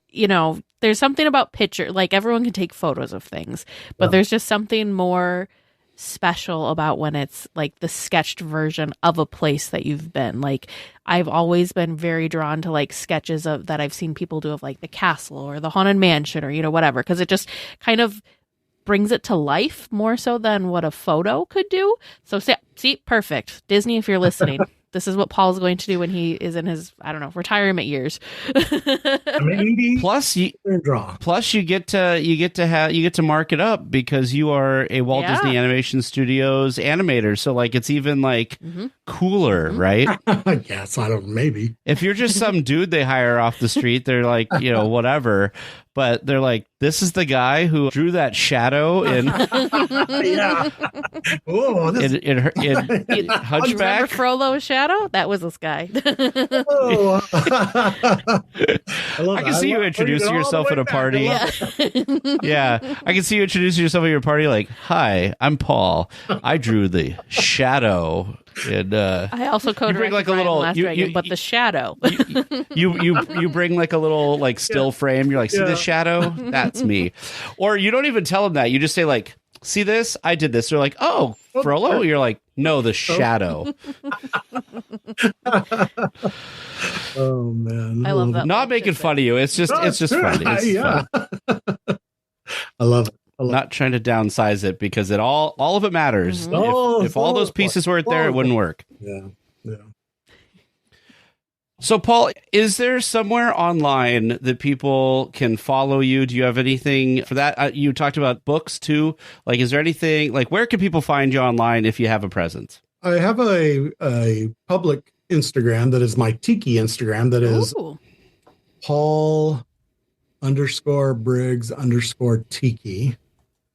there's something about picture, like everyone can take photos of things, but there's just something more special about when it's like the sketched version of a place that you've been. Like, I've always been very drawn to like sketches of that I've seen people do of like the castle or the haunted mansion or whatever, because it just kind of brings it to life more so than what a photo could do. So see, perfect. Disney, if you're listening, this is what Paul's going to do when he is in his, I don't know, retirement years. Plus you get to mark it up because you are a Walt Disney Animation Studios animator. So like it's even like cooler, right? I guess, I don't, maybe. If you're just some dude they hire off the street, they're like, whatever. But they're like, this is the guy who drew that shadow in in Hunchback. Frollo's shadow? That was this guy. I can see you introducing yourself at a party. Yeah. I can see you introducing yourself at your party like, hi, I'm Paul. I drew the shadow. And I also co-directed like a little but the shadow. you bring like a little like still frame. You're like, see this shadow? That's me. Or you don't even tell them that. You just say like, see this? I did this. They're like, oh, Frollo? You're like, no, the shadow. Oh man, I love that. Not making fun of you. It's just funny. It's fun. I love it. Not trying to downsize it because all of it matters. If all those pieces weren't there, it wouldn't work. Yeah. So, Paul, is there somewhere online that people can follow you? Do you have anything for that? You talked about books too. Like, is there anything like where can people find you online if you have a presence? I have a public Instagram that is my Tiki Instagram that is Paul_Briggs_Tiki.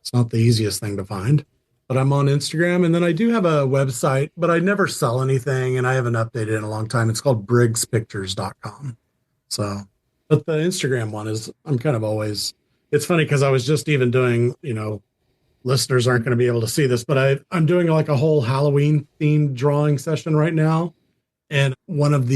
It's not the easiest thing to find, but I'm on Instagram. And then I do have a website, but I never sell anything and I haven't updated in a long time. It's called BriggsPictures.com. So, but the Instagram one is, I'm kind of always, it's funny because I was just even doing, listeners aren't going to be able to see this, but I'm doing like a whole Halloween themed drawing session right now. And one of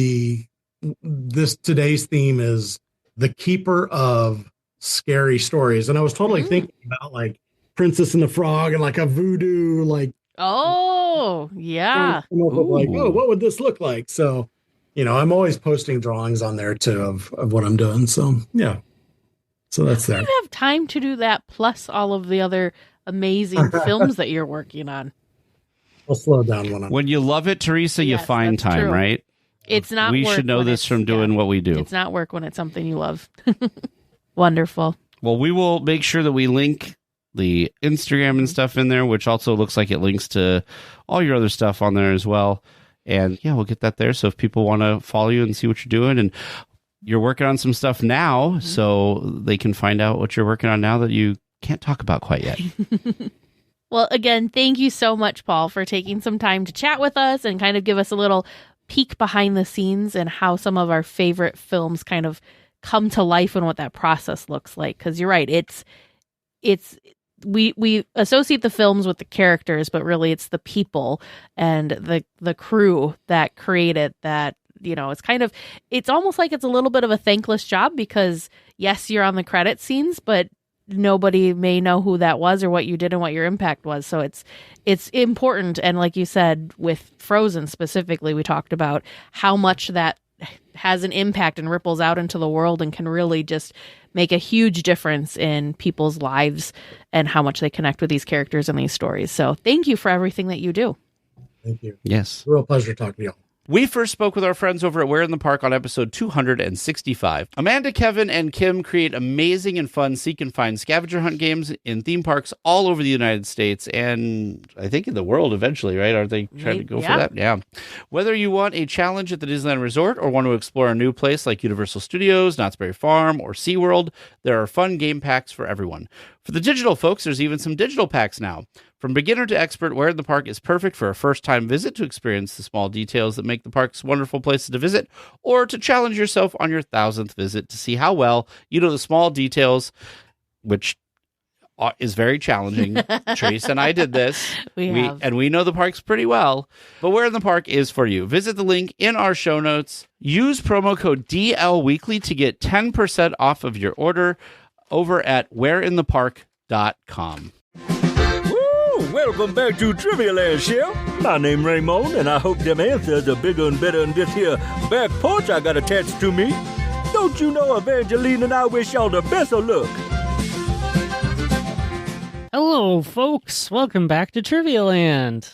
today's theme is the keeper of scary stories. And I was totally thinking about like Princess and the Frog and like a voodoo, like, oh yeah, like, oh, what would this look like? So, I'm always posting drawings on there too of what I'm doing. So yeah, so that's there. You have time to do that, plus all of the other amazing films that you're working on. I'll slow down when you love it, Teresa. You find time, true. Right? It's not. We should know this from doing what we do. It's not work when it's something you love. Wonderful. Well, we will make sure that we link the Instagram and stuff in there, which also looks like it links to all your other stuff on there as well. And yeah, we'll get that there. So if people want to follow you and see what you're doing, and you're working on some stuff now, so they can find out what you're working on now that you can't talk about quite yet. Well, again, thank you so much, Paul, for taking some time to chat with us and kind of give us a little peek behind the scenes and how some of our favorite films kind of come to life and what that process looks like. Because you're right, we associate the films with the characters, but really it's the people and the crew that create it that, it's almost like it's a little bit of a thankless job because yes, you're on the credit scenes, but nobody may know who that was or what you did and what your impact was. So it's important. And like you said, with Frozen specifically, we talked about how much that has an impact and ripples out into the world and can really just make a huge difference in people's lives and how much they connect with these characters and these stories. So thank you for everything that you do. Thank you. Yes. Real pleasure talking to y'all. We first spoke with our friends over at Where in the Park on episode 265. Amanda, Kevin, and Kim create amazing and fun seek and find scavenger hunt games in theme parks all over the United States and I think in the world eventually, right? Are they trying to go for that? Yeah. Whether you want a challenge at the Disneyland Resort or want to explore a new place like Universal Studios, Knott's Berry Farm, or SeaWorld, there are fun game packs for everyone. For the digital folks, there's even some digital packs now. From beginner to expert, Where in the Park is perfect for a first-time visit to experience the small details that make the parks wonderful places to visit, or to challenge yourself on your 1,000th visit to see how well you know the small details, which is very challenging. Teresa and I did this. And we know the parks pretty well. But Where in the Park is for you. Visit the link in our show notes. Use promo code DLWeekly to get 10% off of your order over at whereinthepark.com. Welcome back to Trivia Land, Chef. My name Raymond, and I hope them answers are bigger and better than this here back porch I got attached to me. Don't you know Evangeline and I wish y'all the best of luck. Hello, folks. Welcome back to Trivia Land.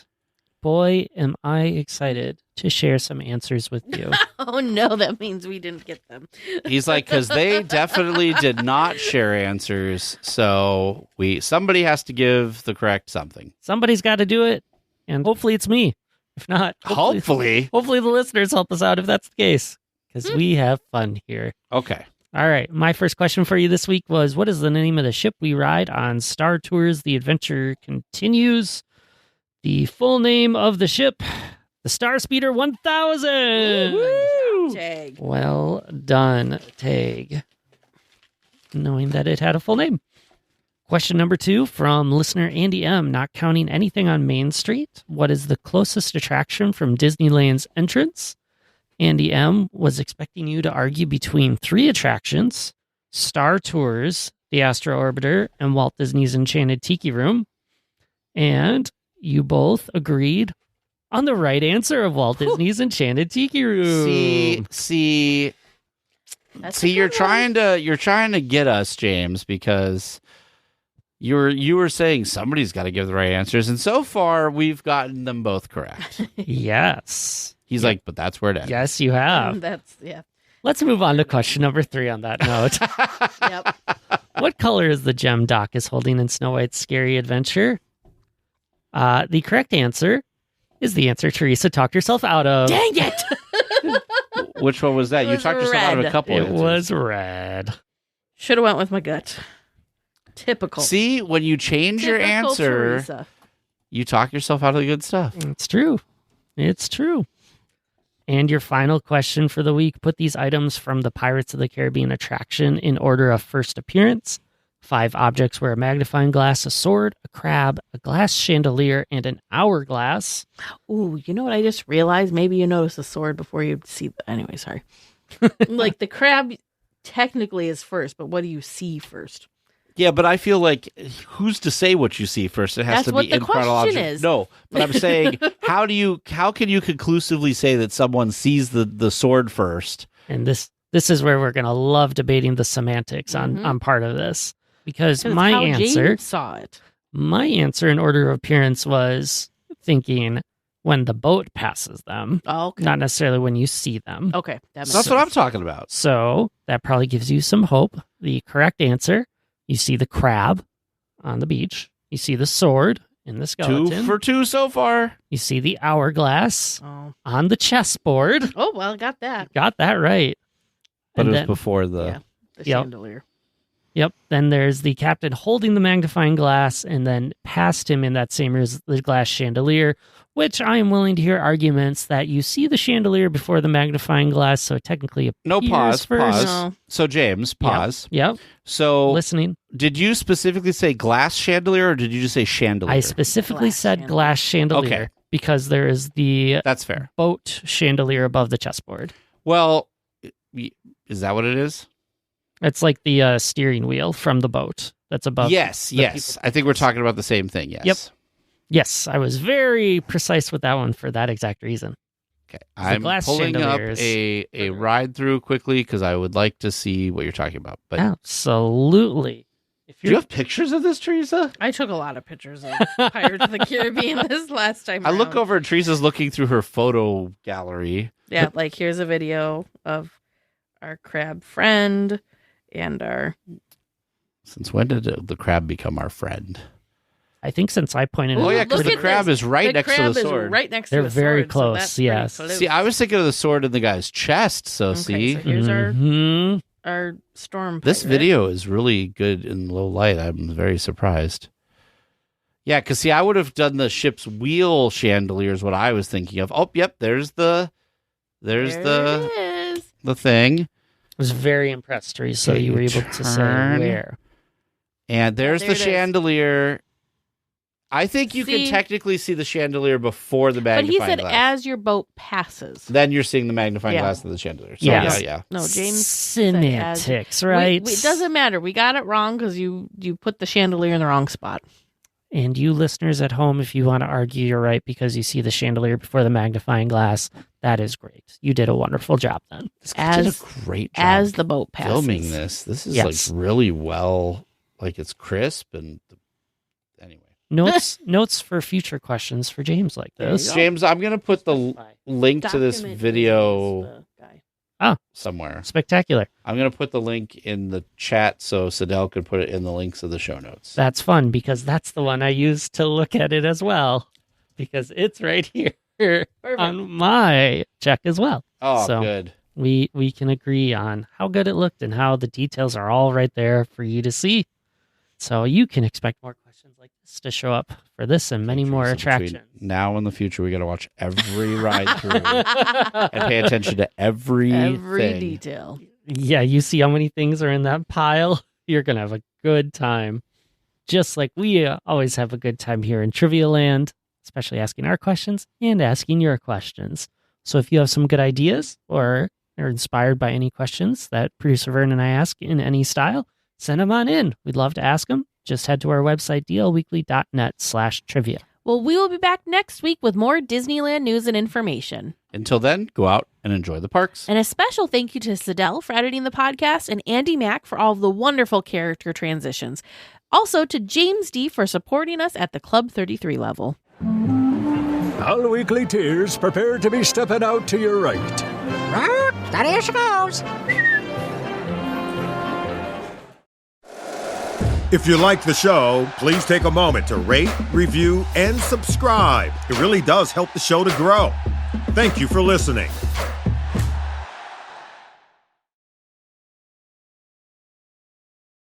Boy, am I excited to share some answers with you. Oh, no, that means we didn't get them. He's like, because they definitely did not share answers. So somebody has to give the correct something. Somebody's got to do it. And hopefully it's me. If not, hopefully the listeners help us out if that's the case. Because we have fun here. Okay. All right. My first question for you this week was, what is the name of the ship we ride on Star Tours? The Adventure Continues. The full name of the ship, the Star Speeder 1000. Woo! Tag. Well done, Tag. Knowing that it had a full name. Question number 2 from listener Andy M. Not counting anything on Main Street, what is the closest attraction from Disneyland's entrance? Andy M. was expecting you to argue between 3 attractions, Star Tours, the Astro Orbiter, and Walt Disney's Enchanted Tiki Room. And you both agreed on the right answer of Walt Disney's Enchanted Tiki Room. See, you're trying to get us, James, because you were saying somebody's got to give the right answers, and so far we've gotten them both correct. Yes. He's like, but that's where it ends. Yes, you have. Let's move on to question number 3 on that note. Yep. What color is the gem Doc is holding in Snow White's Scary Adventure? The correct answer is the answer Teresa talked herself out of. Dang it! Which one was that? You talked yourself out of a couple. It was red. Should have went with my gut. Typical. See, when you change your answer, Teresa. You talk yourself out of the good stuff. It's true. It's true. And your final question for the week, put these items from the Pirates of the Caribbean attraction in order of first appearance. 5 objects were a magnifying glass, a sword, a crab, a glass chandelier, and an hourglass. Ooh, you know what I just realized? Maybe you noticed the sword before you see anyway, sorry. Like the crab technically is first, but what do you see first? Yeah, but I feel like who's to say what you see first? It has That's to what be the in question chronological. is. No, but I'm saying how can you conclusively say that someone sees the sword first? And this is where we're going to love debating the semantics on part of this. Because my answer James saw it. My answer in order of appearance was thinking when the boat passes them. Oh, okay. Not necessarily when you see them. Okay. That's what I'm talking about. So that probably gives you some hope. The correct answer, you see the crab on the beach. You see the sword in the skeleton. 2 for 2 so far. You see the hourglass on the chessboard. Oh, well, got that. Got that right. But it was before the chandelier. Yep. Then there's the captain holding the magnifying glass, and then past him in that same room is the glass chandelier, which I am willing to hear arguments that you see the chandelier before the magnifying glass, so technically no pause. First. Pause. No. So James, pause. Yep. So listening. Did you specifically say glass chandelier, or did you just say chandelier? I specifically said glass chandelier. Okay. Because there is the that's fair boat chandelier above the chessboard. Well, is that what it is? It's like the steering wheel from the boat that's above. Yes. I think we're talking about the same thing. Yes. Yep. Yes, I was very precise with that one for that exact reason. Okay. I'm pulling up a ride through quickly because I would like to see what you're talking about. But absolutely. Do you have pictures of this, Teresa? I took a lot of pictures of Pirates of the Caribbean this last time. I look over and Teresa's looking through her photo gallery. Yeah, like here's a video of our crab friend and our... Since when did the crab become our friend? I think since I pointed it out. Oh, yeah, because the crab is right next to the sword. Right next They're to the sword. very close, so that's yes. pretty close. See, I was thinking of the sword in the guy's chest, so see? So here's our storm pirate. This video is really good in low light. I'm very surprised. Yeah, because see, I would have done the ship's wheel chandelier is what I was thinking of. Oh, yep, there's the thing. I was very impressed, Teresa. So you were able to say where. And there's the chandelier. I think you can technically see the chandelier before the magnifying glass. But he said as your boat passes. Then you're seeing the magnifying glass of the chandelier. So, yeah. No, James semantics, right? It doesn't matter. We got it wrong because you put the chandelier in the wrong spot. And you listeners at home, if you want to argue you're right because you see the chandelier before the magnifying glass, that is great. You did a wonderful job then. This guy did a great job as the boat passes. Filming this. This is like really well, like it's crisp and anyway. Notes for future questions for James like this. James, I'm going to put the link to this video somewhere. Spectacular. I'm going to put the link in the chat so Sadell could put it in the links of the show notes. That's fun because that's the one I used to look at it as well because it's right here on my check as well. Oh, so good. We can agree on how good it looked and how the details are all right there for you to see. So you can expect more questions like this to show up for this and many more attractions. Now in the future, we got to watch every ride through and pay attention to every detail. Yeah, you see how many things are in that pile? You're going to have a good time. Just like we always have a good time here in Trivia Land, especially asking our questions and asking your questions. So if you have some good ideas or are inspired by any questions that producer Vern and I ask in any style, send them on in. We'd love to ask them. Just head to our website, dlweekly.net/trivia. Well, we will be back next week with more Disneyland news and information. Until then, go out and enjoy the parks. And a special thank you to Sadell for editing the podcast and Andy Mack for all of the wonderful character transitions. Also to James D for supporting us at the Club 33 level. All weekly tiers, prepare to be stepping out to your right. There she goes. If you like the show, please take a moment to rate, review, and subscribe. It really does help the show to grow. Thank you for listening.